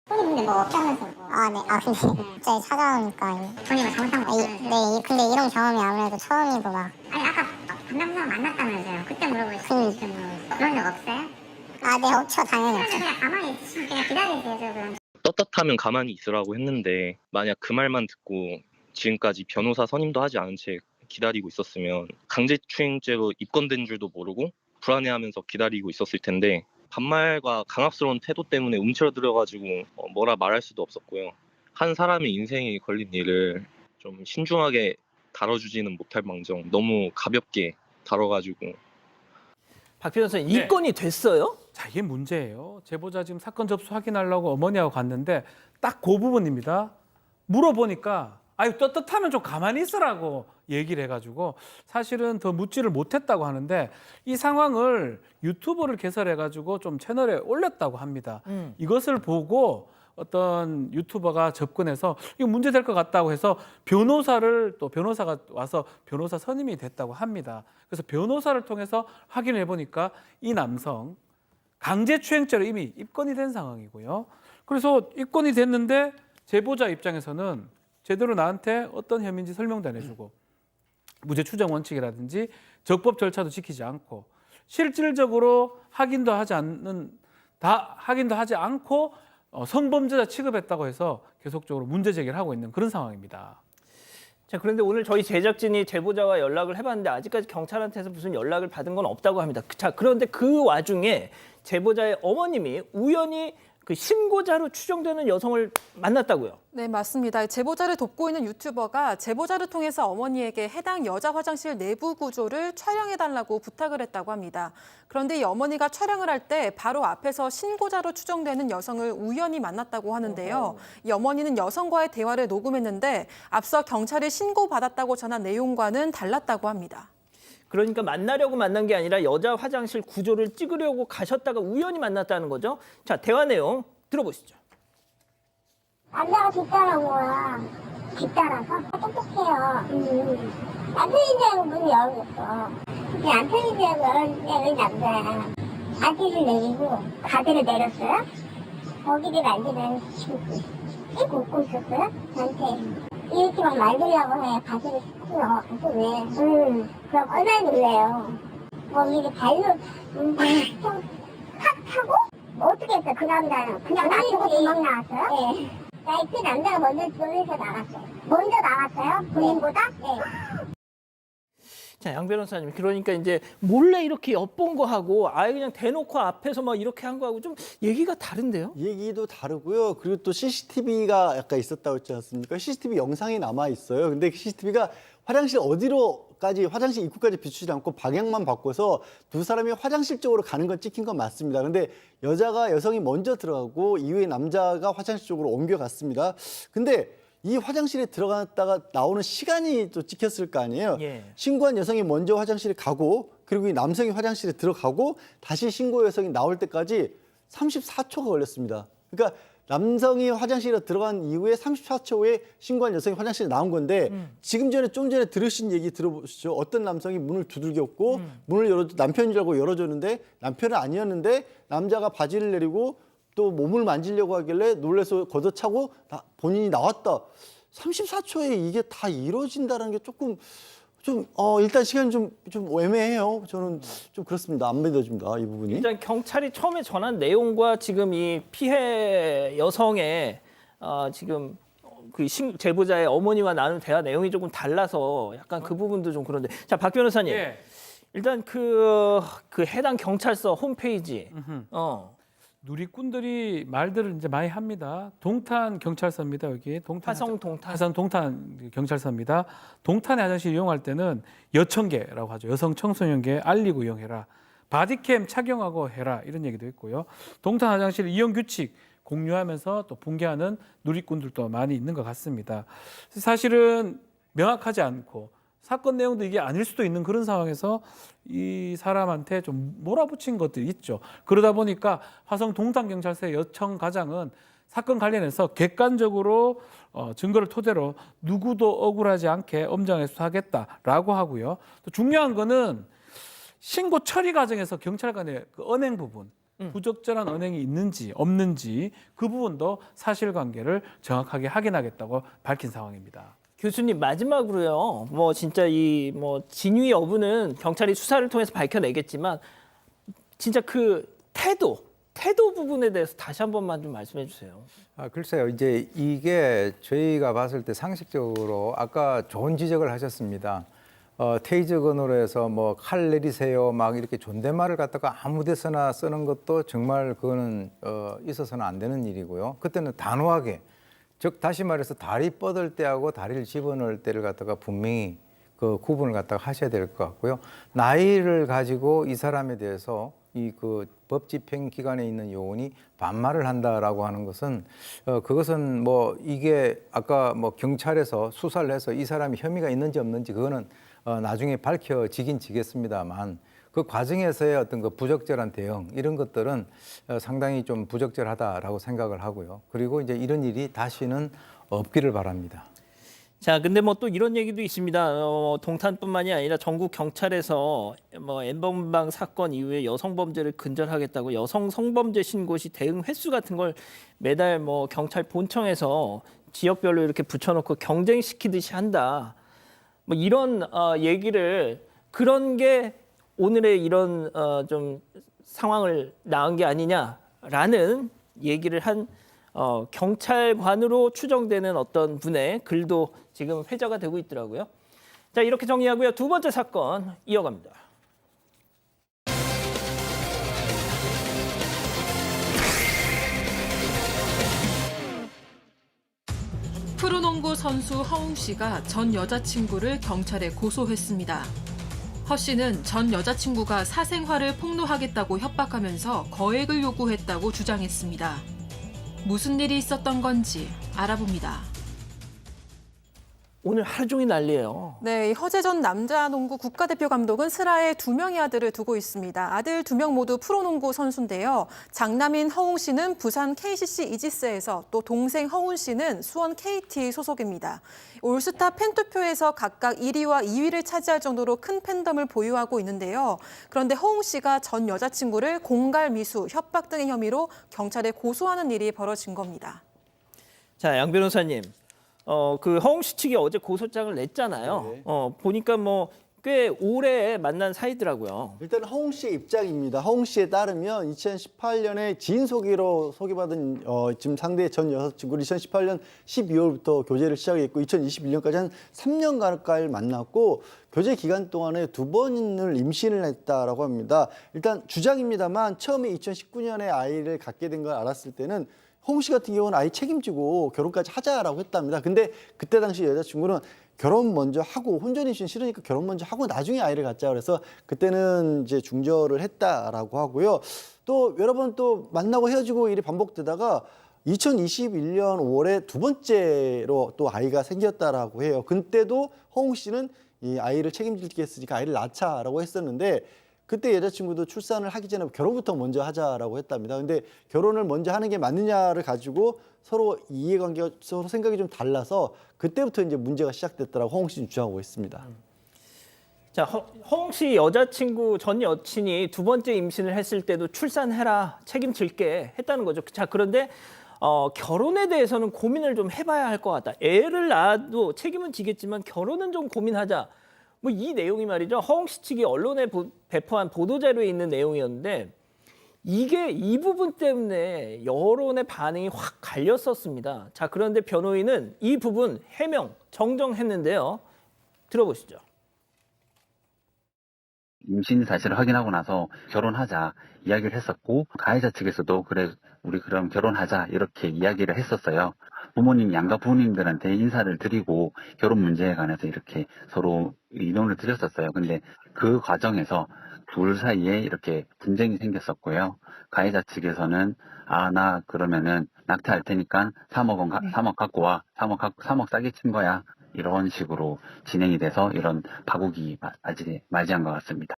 손님인데 뭐 없다면서 뭐. 아, 네. 아, 근데 갑자기 찾아오니까. 손님을 잘못한 거 없어요? 네, 근데 이런 경험이 아무래도 처음이고 막. 아니, 아까 반남사 만났다면서요. 그때 물어보시죠. 그런 적 없어요? 아, 네, 없죠. 당연히 없죠. 그냥 가만히 있으시면 그냥 기다리세요, 그럼. 떳떳하면 가만히 있으라고 했는데 만약 그 말만 듣고 지금까지 변호사 선임도 하지 않은 채 기다리고 있었으면 강제추행죄로 입건된 줄도 모르고 불안해하면서 기다리고 있었을 텐데 반말과 강압스러운 태도 때문에 움츠러들어가지고 뭐라 말할 수도 없었고요. 한 사람의 인생에 걸린 일을 좀 신중하게 다뤄주지는 못할 망정 너무 가볍게 다뤄가지고 박 변호사님 네. 입건이 됐어요? 자, 이게 문제예요. 제보자 지금 사건 접수 확인하려고 어머니하고 갔는데 딱 그 부분입니다. 물어보니까 아유 떳떳하면 좀 가만히 있으라고 얘기를 해가지고 사실은 더 묻지를 못했다고 하는데 이 상황을 유튜브를 개설해가지고 좀 채널에 올렸다고 합니다. 이것을 보고 어떤 유튜버가 접근해서 이거 문제될 것 같다고 해서 변호사가 와서 변호사 선임이 됐다고 합니다. 그래서 변호사를 통해서 확인을 해보니까 이 남성 강제추행죄로 이미 입건이 된 상황이고요. 그래서 입건이 됐는데 제보자 입장에서는 제대로 나한테 어떤 혐의인지 설명도 안 해주고 무죄 추정 원칙이라든지 적법 절차도 지키지 않고 실질적으로 확인도 하지 않고 성범죄자 취급했다고 해서 계속적으로 문제 제기를 하고 있는 그런 상황입니다. 자, 그런데 오늘 저희 제작진이 제보자와 연락을 해봤는데 아직까지 경찰한테서 무슨 연락을 받은 건 없다고 합니다. 자, 그런데 그 와중에 제보자의 어머님이 우연히 그 신고자로 추정되는 여성을 만났다고요. 네, 맞습니다. 제보자를 돕고 있는 유튜버가 제보자를 통해서 어머니에게 해당 여자 화장실 내부 구조를 촬영해달라고 부탁을 했다고 합니다. 그런데 이 어머니가 촬영을 할 때 바로 앞에서 신고자로 추정되는 여성을 우연히 만났다고 하는데요. 이 어머니는 여성과의 대화를 녹음했는데 앞서 경찰에 신고받았다고 전한 내용과는 달랐다고 합니다. 그러니까 만나려고 만난 게 아니라 여자 화장실 구조를 찍으려고 가셨다가 우연히 만났다는 거죠. 자, 대화 내용 들어보시죠. 남자가 뒤따라온 거야. 뒤따라서? 똑똑해요. 남편인 문을 열어줬어. 근데 남편인 줄 알고 열었는데 왜 남자야. 바지를 내리고 가드를 내렸어요. 거기를 만지면 씩 웃고 있었어요. 저한테. 이렇게 막 만들려고 해. 바지를 쑥 넣어. 그래서 왜? 그럼 얼마나 놀래요. 뭐 이렇게 발로 좀 탁 하고? 어떻게 했어? 그 남자는 그냥 놔두고 도망 나왔어요? 네. 그 남자가 먼저 놀래서 나갔어요. 먼저 나갔어요? 본인보다? 네. 자, 양 변호사님, 그러니까 이제 몰래 이렇게 엿본 거 하고 아예 그냥 대놓고 앞에서 막 이렇게 한 거하고 좀 얘기가 다른데요? 얘기도 다르고요. 그리고 또 CCTV가 약간 있었다고 했지 않습니까? CCTV 영상이 남아 있어요. 근데 그 CCTV가 화장실 어디로까지 화장실 입구까지 비추지 않고 방향만 바꿔서 두 사람이 화장실 쪽으로 가는 건 찍힌 건 맞습니다. 근데 여성이 먼저 들어가고 이후에 남자가 화장실 쪽으로 옮겨갔습니다. 근데 이 화장실에 들어갔다가 나오는 시간이 또 찍혔을 거 아니에요. 예. 신고한 여성이 먼저 화장실에 가고 그리고 이 남성이 화장실에 들어가고 다시 신고 여성이 나올 때까지 34초가 걸렸습니다. 그러니까 남성이 화장실에 들어간 이후에 34초 후에 신고한 여성이 화장실에 나온 건데 좀 전에 들으신 얘기 들어보시죠. 어떤 남성이 문을 두들겼고 문을 남편인 줄 알고 열어줬는데 남편은 아니었는데 남자가 바지를 내리고 또 몸을 만지려고 하길래 놀라서 걷어차고 본인이 나왔다. 34초에 이게 다 이루어진다는 게 조금 일단 시간이 좀 애매해요. 저는 좀 그렇습니다. 안 믿어집니다. 이 부분이. 일단 경찰이 처음에 전한 내용과 지금 이 피해 여성의 지금 그 제보자의 어머니와 나눈 대화 내용이 조금 달라서 약간 그 부분도 좀 그런데. 자, 박 변호사님. 예. 일단 그 해당 경찰서 홈페이지. 누리꾼들이 말들을 이제 많이 합니다. 동탄 경찰서입니다. 여기 화성 동탄. 화성 동탄 경찰서입니다. 동탄의 화장실 이용할 때는 여청계라고 하죠. 여성 청소년계 알리고 이용해라. 바디캠 착용하고 해라. 이런 얘기도 있고요. 동탄 화장실 이용 규칙 공유하면서 또 붕괴하는 누리꾼들도 많이 있는 것 같습니다. 사실은 명확하지 않고 사건 내용도 이게 아닐 수도 있는 그런 상황에서 이 사람한테 좀 몰아붙인 것들이 있죠. 그러다 보니까 화성 동탄경찰서의 여청 과장은 사건 관련해서 객관적으로 증거를 토대로 누구도 억울하지 않게 엄정하게 수사하겠다라고 하고요. 또 중요한 거는 신고 처리 과정에서 경찰 간의 그 언행 부분. 부적절한 언행이 있는지 없는지 그 부분도 사실관계를 정확하게 확인하겠다고 밝힌 상황입니다. 교수님 마지막으로요. 뭐 진짜 이 뭐 진위 여부는 경찰이 수사를 통해서 밝혀내겠지만 진짜 그 태도 부분에 대해서 다시 한 번만 좀 말씀해 주세요. 글쎄요. 이제 이게 저희가 봤을 때 상식적으로 아까 좋은 지적을 하셨습니다. 테이저건으로 해서 뭐 칼 내리세요 막 이렇게 존댓말을 갖다가 아무 데서나 쓰는 것도 정말 그거는 있어서는 안 되는 일이고요. 그때는 단호하게, 즉 다시 말해서 다리 뻗을 때하고 다리를 집어넣을 때를 갖다가 분명히 그 구분을 갖다가 하셔야 될 것 같고요. 나이를 가지고 이 사람에 대해서 이 그 법 집행 기관에 있는 요원이 반말을 한다라고 하는 것은 그것은 뭐 이게 아까 뭐 경찰에서 수사를 해서 이 사람이 혐의가 있는지 없는지 그거는 나중에 밝혀지긴 지겠습니다만 그 과정에서의 어떤 그 부적절한 대응 이런 것들은 상당히 좀 부적절하다라고 생각을 하고요. 그리고 이제 이런 일이 다시는 없기를 바랍니다. 자, 근데 뭐 또 이런 얘기도 있습니다. 동탄뿐만이 아니라 전국 경찰에서 뭐 N번방 사건 이후에 여성 범죄를 근절하겠다고 여성 성범죄 신고 시 대응 횟수 같은 걸 매달 뭐 경찰 본청에서 지역별로 이렇게 붙여놓고 경쟁시키듯이 한다. 뭐 이런 얘기를 그런 게 오늘의 이런 좀 상황을 낳은 게 아니냐라는 얘기를 한 경찰관으로 추정되는 어떤 분의 글도 지금 회자가 되고 있더라고요. 자, 이렇게 정리하고요. 두 번째 사건 이어갑니다. 프로농구 선수 허웅 씨가 전 여자친구를 경찰에 고소했습니다. 허 씨는 전 여자친구가 사생활을 폭로하겠다고 협박하면서 거액을 요구했다고 주장했습니다. 무슨 일이 있었던 건지 알아봅니다. 오늘 하루 종일 난리예요. 네, 이 허재전 남자농구 국가대표 감독은 슬하에 2명의 아들을 두고 있습니다. 아들 2명 모두 프로농구 선수인데요. 장남인 허웅 씨는 부산 KCC 이지스에서 또 동생 허운 씨는 수원 KT 소속입니다. 올스타 팬투표에서 각각 1위와 2위를 차지할 정도로 큰 팬덤을 보유하고 있는데요. 그런데 허웅 씨가 전 여자친구를 공갈 미수, 협박 등의 혐의로 경찰에 고소하는 일이 벌어진 겁니다. 자, 양 변호사님. 그 허웅 씨 측이 어제 고소장을 냈잖아요. 네. 보니까 뭐 꽤 오래 만난 사이더라고요. 일단 허웅 씨의 입장입니다. 허웅 씨에 따르면 2018년에 지인 소개로 소개받은 지금 상대의 전 여자친구를 2018년 12월부터 교제를 시작했고 2021년까지 한 3년 가까이 만났고 교제 기간 동안에 2번을 임신을 했다라고 합니다. 일단 주장입니다만 처음에 2019년에 아이를 갖게 된 걸 알았을 때는 허웅 씨 같은 경우는 아이 책임지고 결혼까지 하자라고 했답니다. 근데 그때 당시 여자친구는 결혼 먼저 하고 혼전 임신 싫으니까 결혼 먼저 하고 나중에 아이를 갖자 그래서 그때는 이제 중절을 했다라고 하고요. 또 여러 번 또 만나고 헤어지고 일이 반복되다가 2021년 5월에 두 번째로 또 아이가 생겼다라고 해요. 그때도 허웅 씨는 이 아이를 책임지겠으니까 아이를 낳자라고 했었는데 그때 여자친구도 출산을 하기 전에 결혼부터 먼저 하자라고 했답니다. 근데 결혼을 먼저 하는 게 맞느냐를 가지고 서로 이해관계가 서로 생각이 좀 달라서 그때부터 이제 문제가 시작됐다라고 허웅 씨는 주장하고 있습니다. 자, 허웅 씨 여자친구 전 여친이 2번째 임신을 했을 때도 출산해라 책임질게 했다는 거죠. 자, 그런데 결혼에 대해서는 고민을 좀 해봐야 할 것 같다. 애를 낳아도 책임은 지겠지만 결혼은 좀 고민하자. 뭐 이 내용이 말이죠. 허웅 씨 측이 언론에 배포한 보도자료에 있는 내용이었는데 이게 이 부분 때문에 여론의 반응이 확 갈렸었습니다. 자, 그런데 변호인은 이 부분 해명, 정정했는데요. 들어보시죠. 임신 사실을 확인하고 나서 결혼하자 이야기를 했었고 가해자 측에서도 그래 우리 그럼 결혼하자 이렇게 이야기를 했었어요. 부모님 양가 부모님들한테 인사를 드리고 결혼 문제에 관해서 이렇게 서로 의논을 드렸었어요. 근데 그 과정에서 둘 사이에 이렇게 분쟁이 생겼었고요. 가해자 측에서는 나 그러면은 낙태할 테니까 3억 갖고 와. 3억 싸게 친 거야. 이런 식으로 진행이 돼서 이런 파국이 맞이한 것 같습니다.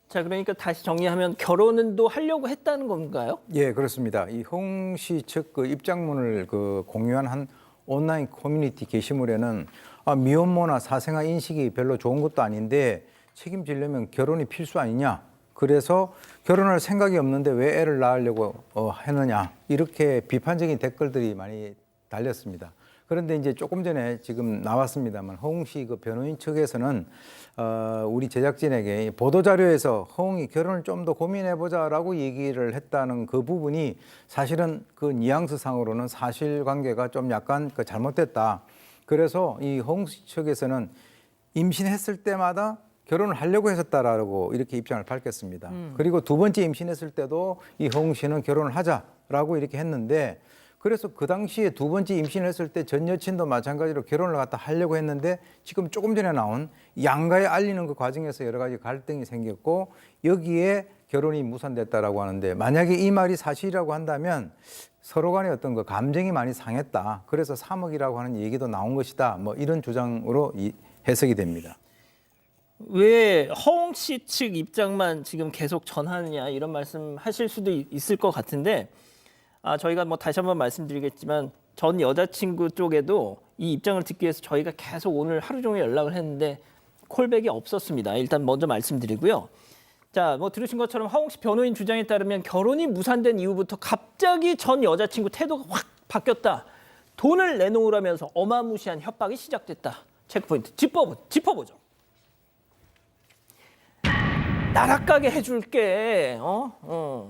자, 그러니까 다시 정리하면 결혼은 또 하려고 했다는 건가요? 예, 그렇습니다. 이 허웅 씨 측 그 입장문을 그 공유한 한 온라인 커뮤니티 게시물에는 미혼모나 사생아 인식이 별로 좋은 것도 아닌데 책임지려면 결혼이 필수 아니냐? 그래서 결혼할 생각이 없는데 왜 애를 낳으려고 했느냐 이렇게 비판적인 댓글들이 많이 달렸습니다. 그런데 이제 조금 전에 지금 나왔습니다만 허웅 씨 그 변호인 측에서는 우리 제작진에게 보도 자료에서 허웅이 결혼을 좀 더 고민해보자라고 얘기를 했다는 그 부분이 사실은 그 뉘앙스 상으로는 사실관계가 좀 약간 그 잘못됐다. 그래서 이 허웅 씨 측에서는 임신했을 때마다 결혼을 하려고 했었다라고 이렇게 입장을 밝혔습니다. 그리고 두 번째 임신했을 때도 이 허웅 씨는 결혼을 하자라고 이렇게 했는데 그래서 그 당시에 두 번째 임신을 했을 때 전 여친도 마찬가지로 결혼을 갖다 하려고 했는데 지금 조금 전에 나온 양가에 알리는 그 과정에서 여러 가지 갈등이 생겼고 여기에 결혼이 무산됐다라고 하는데 만약에 이 말이 사실이라고 한다면 서로 간에 어떤 그 감정이 많이 상했다. 그래서 3억이라고 하는 얘기도 나온 것이다. 뭐 이런 주장으로 해석이 됩니다. 왜 허웅 씨 측 입장만 지금 계속 전하느냐 이런 말씀 하실 수도 있을 것 같은데 저희가 뭐 다시 한번 말씀드리겠지만 전 여자친구 쪽에도 이 입장을 듣기 위해서 저희가 계속 오늘 하루 종일 연락을 했는데 콜백이 없었습니다. 일단 먼저 말씀드리고요. 자, 뭐 들으신 것처럼 허웅 씨 변호인 주장에 따르면 결혼이 무산된 이후부터 갑자기 전 여자친구 태도가 확 바뀌었다. 돈을 내놓으라면서 어마무시한 협박이 시작됐다. 체크포인트 짚어보죠. 나락가게 해줄게.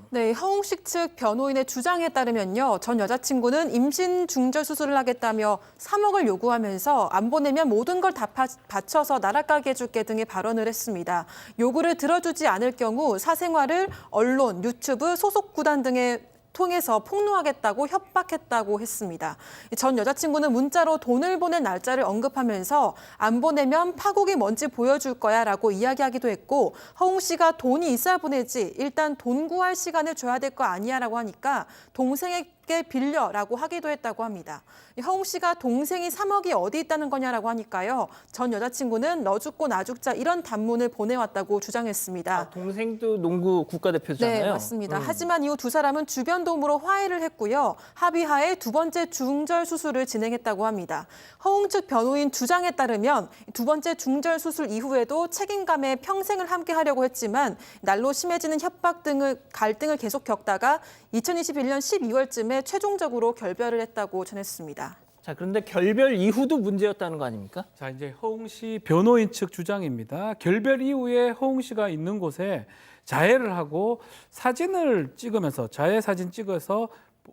네, 허웅식 측 변호인의 주장에 따르면요. 전 여자친구는 임신 중절 수술을 하겠다며 3억을 요구하면서 안 보내면 모든 걸 다 바쳐서 나락가게 해줄게 등의 발언을 했습니다. 요구를 들어주지 않을 경우 사생활을 언론, 유튜브, 소속 구단 등의 통해서 폭로하겠다고 협박했다고 했습니다. 전 여자친구는 문자로 돈을 보낸 날짜를 언급하면서 안 보내면 파국이 뭔지 보여줄 거야 라고 이야기하기도 했고 허웅 씨가 돈이 있어야 보내지 일단 돈 구할 시간을 줘야 될 거 아니야 라고 하니까 동생에게 빌려라고 하기도 했다고 합니다. 허웅 씨가 동생이 3억이 어디 있다는 거냐라고 하니까요. 전 여자친구는 너 죽고 나 죽자 이런 단문을 보내왔다고 주장했습니다. 동생도 농구 국가대표잖아요. 네, 맞습니다. 하지만 이후 두 사람은 주변 도움으로 화해를 했고요. 합의하에 두 번째 중절 수술을 진행했다고 합니다. 허웅 측 변호인 주장에 따르면 두 번째 중절 수술 이후에도 책임감에 평생을 함께 하려고 했지만 날로 심해지는 협박 등의 갈등을 계속 겪다가 2021년 12월쯤에 최종적으로 결별을 했다고 전했습니다. 자, 그런데 결별 이후도 문제였다는 거 아닙니까? 자, 이제 허웅 씨 변호인 측 주장입니다. 결별 이후에 허웅 씨가 있는 곳에 자해를 하고 사진을 찍으면서 자해 사진 찍어서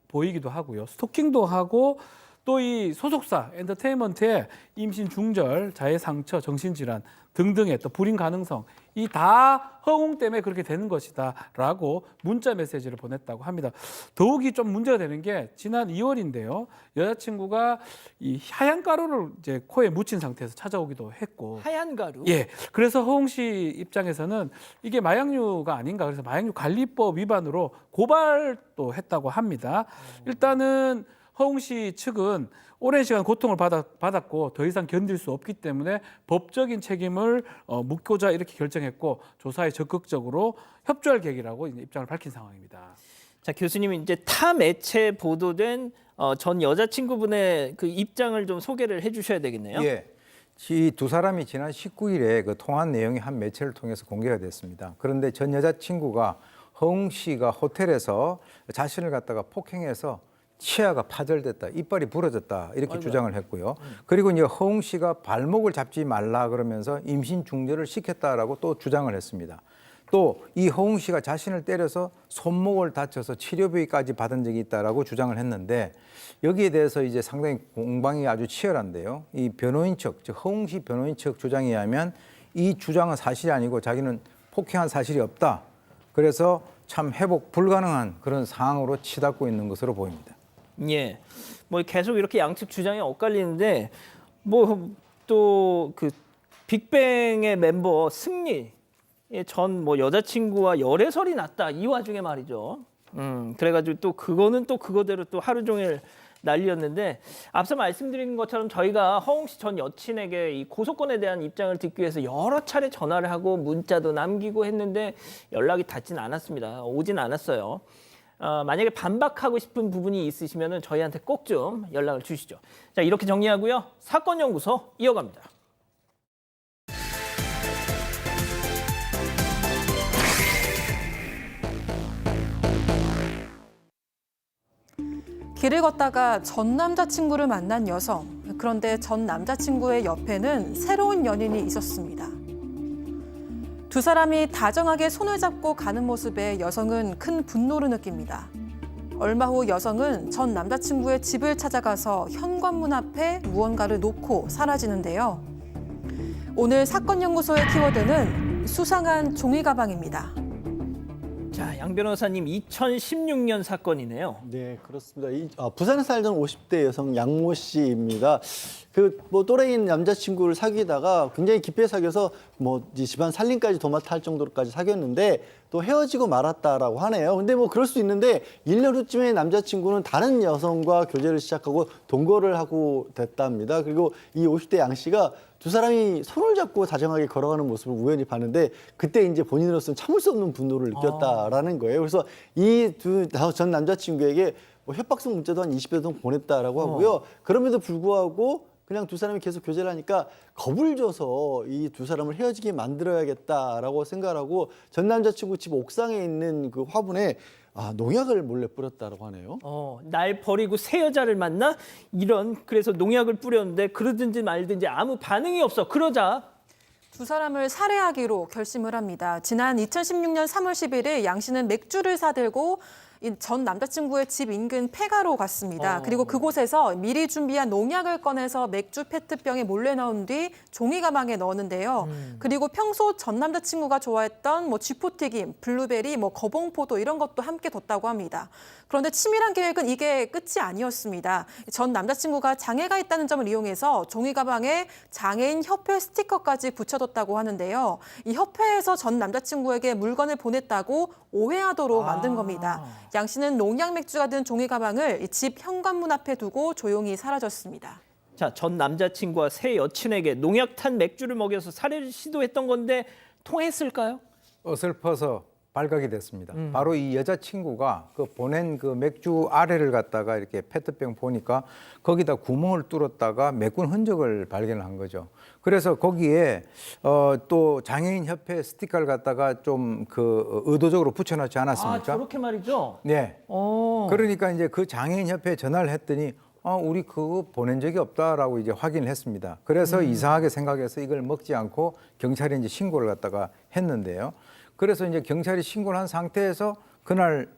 보이기도 하고요. 스토킹도 하고 또 이 소속사 엔터테인먼트의 임신 중절, 자해 상처, 정신질환 등등의 또 불임 가능성 이 다 허웅 때문에 그렇게 되는 것이다라고 문자 메시지를 보냈다고 합니다. 더욱이 좀 문제가 되는 게 지난 2월인데요. 여자친구가 이 하얀 가루를 이제 코에 묻힌 상태에서 찾아오기도 했고. 하얀 가루. 예. 그래서 허웅 씨 입장에서는 이게 마약류가 아닌가 그래서 마약류 관리법 위반으로 고발도 했다고 합니다. 일단은 허웅 씨 측은 오랜 시간 고통을 받았고 더 이상 견딜 수 없기 때문에 법적인 책임을 묻고자 이렇게 결정했고 조사에 적극적으로 협조할 계획이라고 입장을 밝힌 상황입니다. 자, 교수님이 이제 타 매체 보도된 전 여자친구분의 그 입장을 좀 소개를 해주셔야 되겠네요. 예. 이 두 사람이 지난 19일에 그 통한 내용이 한 매체를 통해서 공개가 됐습니다. 그런데 전 여자친구가 허웅 씨가 호텔에서 자신을 갖다가 폭행해서 치아가 파절됐다, 이빨이 부러졌다 이렇게 주장을 했고요. 그리고 이제 허웅 씨가 발목을 잡지 말라 그러면서 임신 중절을 시켰다라고 또 주장을 했습니다. 또 이 허웅 씨가 자신을 때려서 손목을 다쳐서 치료비까지 받은 적이 있다라고 주장을 했는데 여기에 대해서 이제 상당히 공방이 아주 치열한데요. 이 변호인 측, 즉 허웅 씨 변호인 측 주장에 의하면 이 주장은 사실이 아니고 자기는 폭행한 사실이 없다. 그래서 참 회복 불가능한 그런 상황으로 치닫고 있는 것으로 보입니다. 예, 뭐 계속 이렇게 양측 주장이 엇갈리는데 뭐 또 그 빅뱅의 멤버 승리 전 뭐 여자친구와 열애설이 났다 이 와중에 말이죠. 그래가지고 또 그거는 또 그거대로 또 하루 종일 난리였는데 앞서 말씀드린 것처럼 저희가 허웅 씨 전 여친에게 이 고소권에 대한 입장을 듣기 위해서 여러 차례 전화를 하고 문자도 남기고 했는데 연락이 닿진 않았습니다. 오진 않았어요. 만약에 반박하고 싶은 부분이 있으시면 저희한테 꼭 좀 연락을 주시죠. 자, 이렇게 정리하고요. 사건연구소 이어갑니다. 길을 걷다가 전 남자친구를 만난 여성. 그런데 전 남자친구의 옆에는 새로운 연인이 있었습니다. 두 사람이 다정하게 손을 잡고 가는 모습에 여성은 큰 분노를 느낍니다. 얼마 후 여성은 전 남자친구의 집을 찾아가서 현관문 앞에 무언가를 놓고 사라지는데요. 오늘 사건 연구소의 키워드는 수상한 종이 가방입니다. 자, 양 변호사님 2016년 사건이네요. 네, 그렇습니다. 부산에 살던 50대 여성 양모 씨입니다. 또래인 남자친구를 사귀다가 굉장히 깊게 사귀어서 이제 집안 살림까지 도맡아 할 정도로까지 사귀었는데 또 헤어지고 말았다라고 하네요. 근데 그럴 수 있는데 1년 후쯤에 남자친구는 다른 여성과 교제를 시작하고 동거를 하고 됐답니다. 그리고 이 50대 양 씨가 두 사람이 손을 잡고 다정하게 걸어가는 모습을 우연히 봤는데 그때 이제 본인으로서는 참을 수 없는 분노를 느꼈다라는 거예요. 그래서 이 전 남자친구에게 협박성 문자도 한 20여 통 보냈다라고 하고요. 그럼에도 불구하고 그냥 두 사람이 계속 교제를 하니까 겁을 줘서 이 두 사람을 헤어지게 만들어야겠다라고 생각하고 전 남자친구 집 옥상에 있는 그 화분에 농약을 몰래 뿌렸다라고 하네요. 날 버리고 새 여자를 만나? 그래서 농약을 뿌렸는데 그러든지 말든지 아무 반응이 없어. 그러자 두 사람을 살해하기로 결심을 합니다. 지난 2016년 3월 11일 양 씨는 맥주를 사들고 전 남자친구의 집 인근 폐가로 갔습니다. 그리고 그곳에서 미리 준비한 농약을 꺼내서 맥주 페트병에 몰래 넣은 뒤 종이 가방에 넣었는데요. 그리고 평소 전 남자친구가 좋아했던 쥐포튀김, 블루베리, 거봉포도 이런 것도 함께 뒀다고 합니다. 그런데 치밀한 계획은 이게 끝이 아니었습니다. 전 남자친구가 장애가 있다는 점을 이용해서 종이 가방에 장애인 협회 스티커까지 붙여뒀다고 하는데요. 이 협회에서 전 남자친구에게 물건을 보냈다고 오해하도록 만든 겁니다. 양 씨는 농약 맥주가 든 종이 가방을 집 현관문 앞에 두고 조용히 사라졌습니다. 자, 전 남자친구와 새 여친에게 농약 탄 맥주를 먹여서 살해를 시도했던 건데 통했을까요? 어설퍼서 발각이 됐습니다. 바로 이 여자친구가 보낸 맥주 아래를 갖다가 이렇게 페트병 보니까 거기다 구멍을 뚫었다가 메꾼 흔적을 발견한 거죠. 그래서 거기에 또 장애인 협회 스티커를 갖다가 좀 의도적으로 붙여놓지 않았습니까? 저렇게 말이죠? 네. 그러니까 이제 그 장애인 협회에 전화를 했더니 우리 그거 보낸 적이 없다라고 이제 확인을 했습니다. 그래서 이상하게 생각해서 이걸 먹지 않고 경찰에 이제 신고를 갖다가 했는데요. 그래서 이제 경찰이 신고를 한 상태에서 그날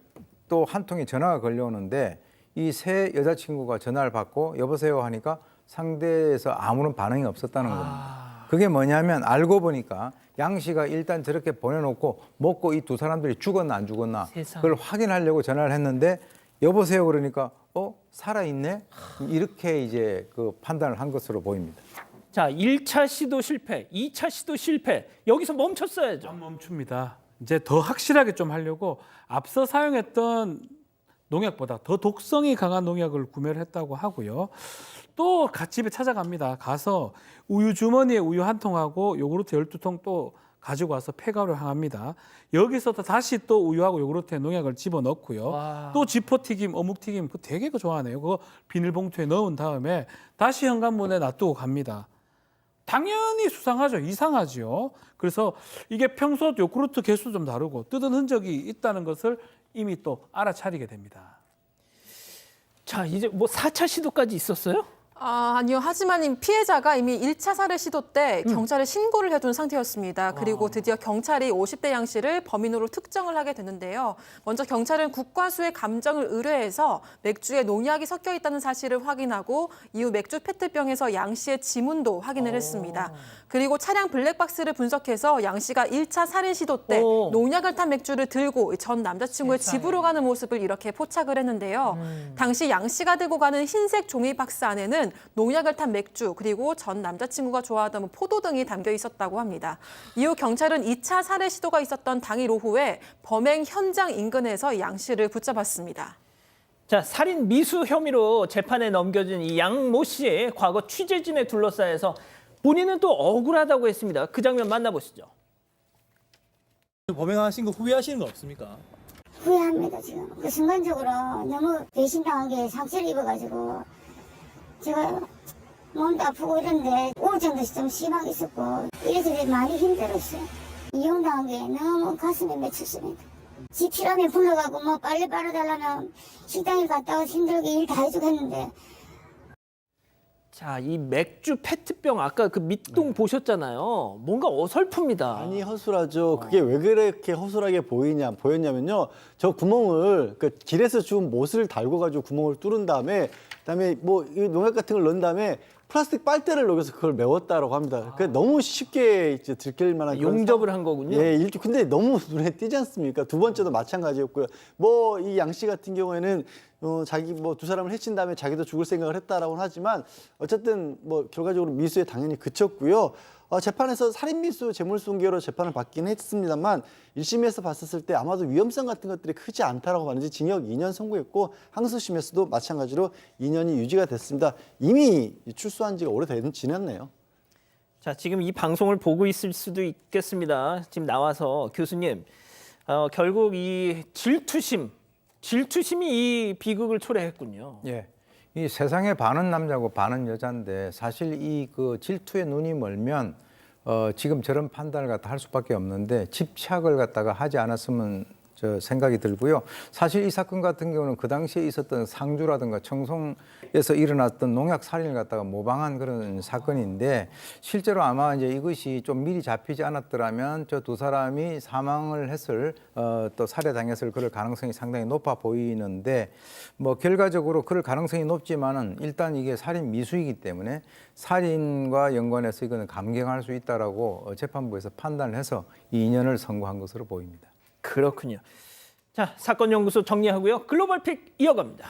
또 한 통의 전화가 걸려오는데 이 새 여자친구가 전화를 받고 여보세요 하니까 상대에서 아무런 반응이 없었다는 겁니다. 그게 뭐냐면 알고 보니까 양 씨가 일단 저렇게 보내놓고 먹고 이 두 사람들이 죽었나 안 죽었나 그걸 확인하려고 전화를 했는데 여보세요 그러니까 살아있네? 이렇게 이제 판단을 한 것으로 보입니다. 자, 1차 시도 실패, 2차 시도 실패. 여기서 멈췄어야죠. 안 멈춥니다. 이제 더 확실하게 좀 하려고 앞서 사용했던 농약보다 더 독성이 강한 농약을 구매를 했다고 하고요. 또 집에 찾아갑니다. 가서 우유 주머니에 우유 한 통하고 요구르트 12통 또 가지고 와서 폐가로 향합니다. 여기서 다시 또 우유하고 요구르트에 농약을 집어넣고요. 또 지포튀김, 어묵튀김 되게 좋아하네요. 그거 비닐봉투에 넣은 다음에 다시 현관문에 놔두고 갑니다. 당연히 수상하죠. 이상하죠. 그래서 이게 평소 요구르트 개수 좀 다르고 뜯은 흔적이 있다는 것을 이미 또 알아차리게 됩니다. 자, 이제 4차 시도까지 있었어요? 아니요. 하지만 피해자가 이미 1차 살해 시도 때 경찰에 신고를 해둔 상태였습니다. 그리고 드디어 경찰이 50대 양 씨를 범인으로 특정을 하게 됐는데요. 먼저 경찰은 국과수의 감정을 의뢰해서 맥주에 농약이 섞여 있다는 사실을 확인하고 이후 맥주 페트병에서 양 씨의 지문도 확인을 했습니다. 그리고 차량 블랙박스를 분석해서 양 씨가 1차 살인 시도 때 농약을 탄 맥주를 들고 전 남자친구의 집으로 가는 모습을 이렇게 포착을 했는데요. 당시 양 씨가 들고 가는 흰색 종이 박스 안에는 농약을 탄 맥주 그리고 전 남자친구가 좋아하던 포도 등이 담겨 있었다고 합니다. 이후 경찰은 2차 살해 시도가 있었던 당일 오후에 범행 현장 인근에서 양 씨를 붙잡았습니다. 자, 살인 미수 혐의로 재판에 넘겨진 이 양모 씨의 과거 취재진에 둘러싸여서 본인은 또 억울하다고 했습니다. 그 장면 만나보시죠. 범행하신 거 후회하시는 거 없습니까? 후회합니다. 지금 순간적으로 너무 배신당한 게 상처를 입어가지고 제가 몸도 아프고 이런데 우울증도 좀 심하게 있었고 이래서 많이 힘들었어요. 이용당한 게 너무 가슴에 맺혔습니다. 집 필요하면 불러가고 뭐 빨리 빨아달라면 식당에 갔다가 힘들게 일 다 해주겠는데. 자, 이 맥주 페트병 아까 그 밑동 보셨잖아요. 뭔가 어설픕니다. 많이 허술하죠. 그게 왜 그렇게 허술하게 보였냐면요. 저 구멍을 그 길에서 주운 못을 달고 가지고 구멍을 뚫은 그다음에 뭐 이 농약 같은 걸 넣은 다음에 플라스틱 빨대를 녹여서 그걸 메웠다라고 합니다. 그 너무 쉽게 이제 들킬 만한 그런 용접을 한 거군요. 예, 근데 너무 눈에 띄지 않습니까? 두 번째도 마찬가지였고요. 뭐 이 양 씨 같은 경우에는 자기 뭐 두 사람을 해친 다음에 자기도 죽을 생각을 했다라고는 하지만 어쨌든 뭐 결과적으로 미수에 당연히 그쳤고요. 재판에서 살인미수 재물손괴로 재판을 받긴 했습니다만 1심에서 봤었을 때 아마도 위험성 같은 것들이 크지 않다라고 봤는지 징역 2년 선고했고 항소심에서도 마찬가지로 2년이 유지가 됐습니다. 이미 출소한 지가 지났네요. 자, 지금 이 방송을 보고 있을 수도 있겠습니다. 지금 나와서 교수님, 결국 이 질투심이 이 비극을 초래했군요. 예. 이 세상에 반은 남자고 반은 여자인데 사실 이 그 질투에 눈이 멀면 지금 저런 판단을 갖다 할 수밖에 없는데 집착을 갖다가 하지 않았으면 저 생각이 들고요. 사실 이 사건 같은 경우는 그 당시에 있었던 상주라든가 청송에서 일어났던 농약 살인을 갖다가 모방한 그런 사건인데 실제로 아마 이제 이것이 좀 미리 잡히지 않았더라면 저 두 사람이 사망을 했을 또 살해당했을 그럴 가능성이 상당히 높아 보이는데 뭐 결과적으로 그럴 가능성이 높지만은 일단 이게 살인 미수이기 때문에 살인과 연관해서 이거는 감경할 수 있다라고 재판부에서 판단을 해서 2년을 선고한 것으로 보입니다. 그렇군요. 자, 사건 연구소 정리하고요. 글로벌 픽 이어갑니다.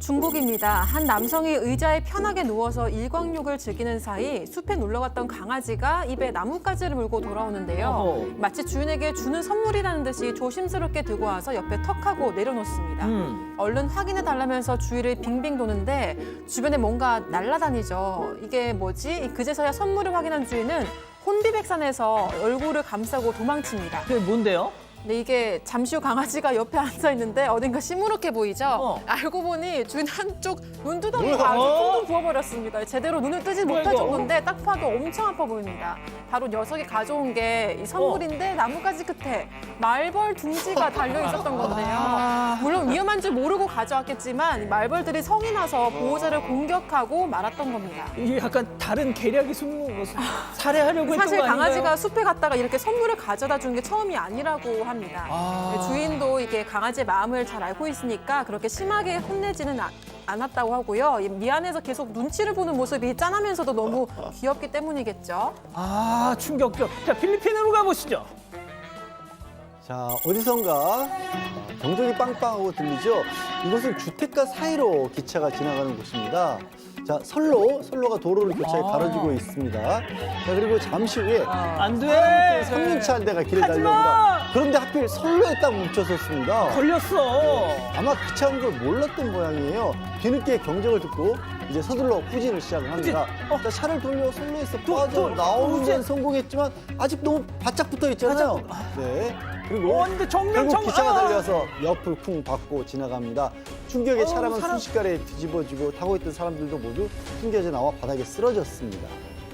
중국입니다. 한 남성이 의자에 편하게 누워서 일광욕을 즐기는 사이 숲에 놀러 갔던 강아지가 입에 나뭇가지를 물고 돌아오는데요. 어허. 마치 주인에게 주는 선물이라는 듯이 조심스럽게 들고 와서 옆에 턱하고 내려놓습니다. 얼른 확인해달라면서 주위를 빙빙 도는데 주변에 뭔가 날아다니죠. 이게 뭐지? 그제서야 선물을 확인한 주인은 혼비백산해서 얼굴을 감싸고 도망칩니다. 그게 뭔데요? 근데 이게 잠시 후 강아지가 옆에 앉아 있는데 어딘가 시무룩해 보이죠? 알고 보니 주인 한쪽 눈두덩이가 아주 퉁퉁 부어버렸습니다. 제대로 눈을 뜨지 못할 정도인데 딱 봐도 엄청 아파 보입니다. 바로 녀석이 가져온 게 이 선물인데 나뭇가지 끝에 말벌 둥지가 달려 있었던 건데요. 물론 위험한 줄 모르고 가져왔겠지만 말벌들이 성이 나서 보호자를 공격하고 말았던 겁니다. 이게 약간 다른 계략이 숨은 것을 살해하려고 했던 거 사실 아닌가요? 강아지가 숲에 갔다가 이렇게 선물을 가져다 준 게 처음이 아니라고 합니다. 주인도 이게 강아지의 마음을 잘 알고 있으니까 그렇게 심하게 혼내지는 않았다고 하고요. 미안해서 계속 눈치를 보는 모습이 짠하면서도 너무 귀엽기 때문이겠죠. 아, 충격적. 자, 필리핀으로 가보시죠. 자, 어디선가 경적이 빵빵하고 들리죠? 이곳은 주택가 사이로 기차가 지나가는 곳입니다. 자, 선로가 도로를 교차해 가로지고 있습니다. 자, 그리고 잠시 후에 안 돼! 3륜차 한 대가 길을 하지 마! 달려옵니다. 그런데 하필 선로에 딱 멈춰섰습니다. 걸렸어. 아마 기차인 걸 몰랐던 모양이에요. 뒤늦게 경적을 듣고 이제 서둘러 후진을 시작을 합니다. 자, 차를 돌려 선로에서 빠져나오는 건 성공했지만 아직 너무 바짝 붙어 있잖아요. 네. 그리고 근데 결국 기차가 달려서 옆을 쿵 받고 지나갑니다. 충격에 차량은 순식간에 뒤집어지고 타고 있던 사람들도 모두 숨겨져 나와 바닥에 쓰러졌습니다.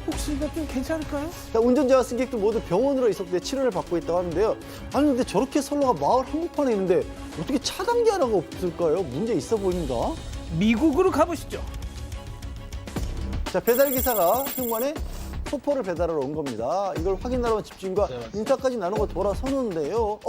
혹시 이거 좀 괜찮을까요? 자, 운전자와 승객도 모두 병원으로 이송돼 치료를 받고 있다고 하는데요. 아니 근데 저렇게 선로가 마을 한복판에 있는데 어떻게 차단기 하나가 없을까요? 문제 있어 보인다. 미국으로 가보시죠. 자, 배달기사가 흉만에 소포를 배달하러 온 겁니다. 이걸 확인하러 온 집주인과 인사까지 나누고 돌아서는데요.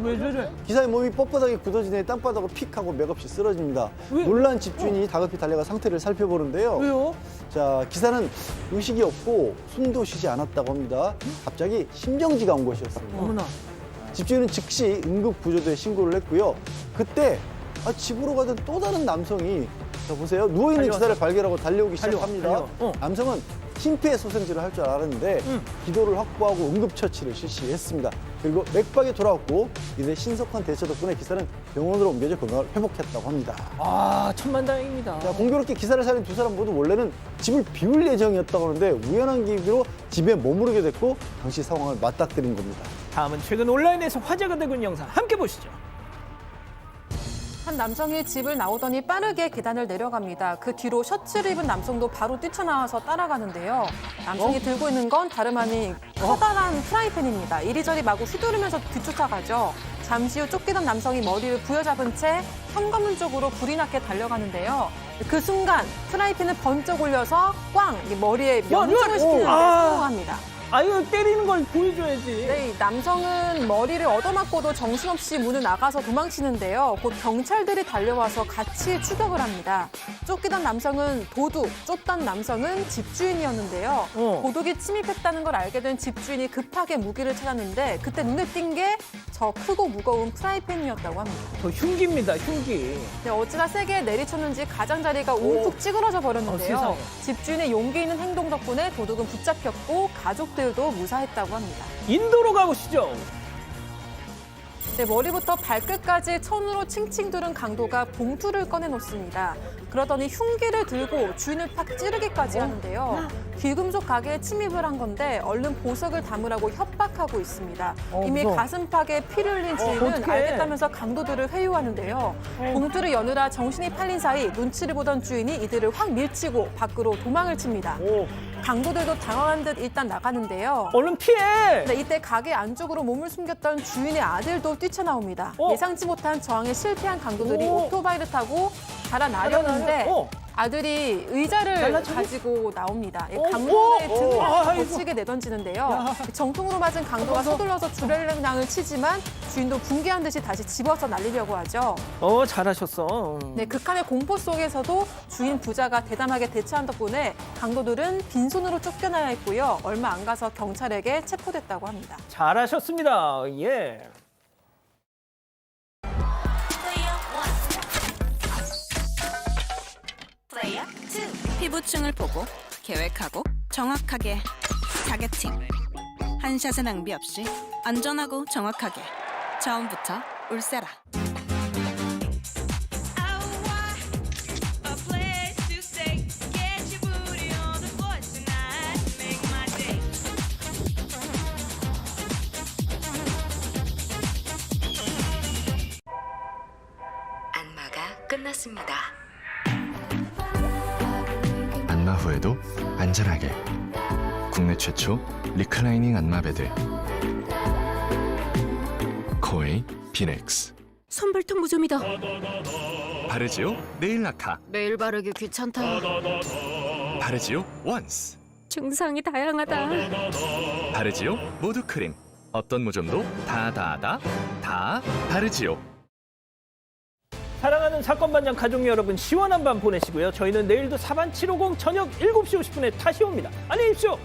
왜 저래? 기사의 몸이 뻣뻣하게 굳어진 애 땅바닥으로 픽하고 맥없이 쓰러집니다. 놀란 집주인이 다급히 달려가 상태를 살펴보는데요. 왜요? 자, 기사는 의식이 없고 숨도 쉬지 않았다고 합니다. 갑자기 심정지가 온 것이었습니다. 어머나. 집주인은 즉시 응급구조대에 신고를 했고요. 그때 집으로 가던 또 다른 남성이 자, 보세요. 누워있는 기사를 발견하고 달려오기 시작합니다. 남성은 심폐소생술을 할 줄 알았는데 기도를 확보하고 응급처치를 실시했습니다. 그리고 맥박이 돌아왔고 이들의 신속한 대처 덕분에 기사는 병원으로 옮겨져 건강을 회복했다고 합니다. 아, 천만다행입니다. 자, 공교롭게 기사를 살린 두 사람 모두 원래는 집을 비울 예정이었다고 하는데 우연한 계기로 집에 머무르게 됐고 당시 상황을 맞닥뜨린 겁니다. 다음은 최근 온라인에서 화제가 되고 있는 영상 함께 보시죠. 한 남성이 집을 나오더니 빠르게 계단을 내려갑니다. 그 뒤로 셔츠를 입은 남성도 바로 뛰쳐나와서 따라가는데요. 남성이 들고 있는 건 다름 아닌 커다란 프라이팬입니다. 이리저리 마구 휘두르면서 뒤쫓아가죠. 잠시 후 쫓기던 남성이 머리를 부여잡은 채 현관문 쪽으로 불이 나게 달려가는데요. 그 순간 프라이팬을 번쩍 올려서 꽝! 머리에 명중을 시키는 데 성공합니다. 아유, 때리는 걸 보여줘야지. 네, 남성은 머리를 얻어맞고도 정신없이 문을 나가서 도망치는데요. 곧 경찰들이 달려와서 같이 추격을 합니다. 쫓기던 남성은 도둑, 쫓던 남성은 집주인이었는데요. 도둑이 침입했다는 걸 알게 된 집주인이 급하게 무기를 찾았는데 그때 눈에 띈 게 저 크고 무거운 프라이팬이었다고 합니다. 저 흉기입니다, 흉기. 네, 어찌나 세게 내리쳤는지 가장자리가 움푹 찌그러져 버렸는데요. 세상에. 집주인의 용기 있는 행동 덕분에 도둑은 붙잡혔고 가족들도 무사했다고 합니다. 인도로 가보시죠. 네, 머리부터 발끝까지 천으로 칭칭 두른 강도가 봉투를 꺼내놓습니다. 그러더니 흉기를 들고 주인을 팍 찌르기까지 하는데요. 귀금속 가게에 침입을 한 건데 얼른 보석을 담으라고 협박하고 있습니다. 이미 무서워. 가슴팍에 피를 흘린 주인은 어떡해. 알겠다면서 강도들을 회유하는데요. 봉투를 여느라 정신이 팔린 사이 눈치를 보던 주인이 이들을 확 밀치고 밖으로 도망을 칩니다. 강도들도 당황한 듯 일단 나가는데요. 얼른 피해. 네, 이때 가게 안쪽으로 몸을 숨겼던 주인의 아들도 뛰쳐나옵니다. 예상치 못한 저항에 실패한 강도들이 오토바이를 타고 달아나려는데 아들이 의자를 날라치고? 가지고 나옵니다. 강도의 등을 아이고. 거치게 내던지는데요. 정통으로 맞은 강도가 서둘러서 주례랑을 치지만 주인도 붕괴한 듯이 다시 집어서 날리려고 하죠. 잘하셨어. 네, 극한의 공포 속에서도 주인 부자가 대담하게 대처한 덕분에 강도들은 빈손으로 쫓겨나야 했고요. 얼마 안 가서 경찰에게 체포됐다고 합니다. 잘하셨습니다. 예. 피부층을 보고 계획하고 정확하게 타겟팅. 한 샷의 낭비 없이 안전하고 정확하게 처음부터 울세라. 안마가 끝났습니다. 안마 후에도 안전하게 국내 최초 리클라이닝 안마 베드 코웨이 비넥스. 손발톱 무좀이다. 바르지오 네일 라카. 매일 바르기 귀찮다. 바르지오 원스. 증상이 다양하다. 바르지오 모두 크림. 어떤 무좀도 다 바르지오. 사랑하는 사건반장 가족 여러분, 시원한 밤 보내시고요. 저희는 내일도 사반 750 저녁 7시 50분에 다시 옵니다. 안녕히 계십시오.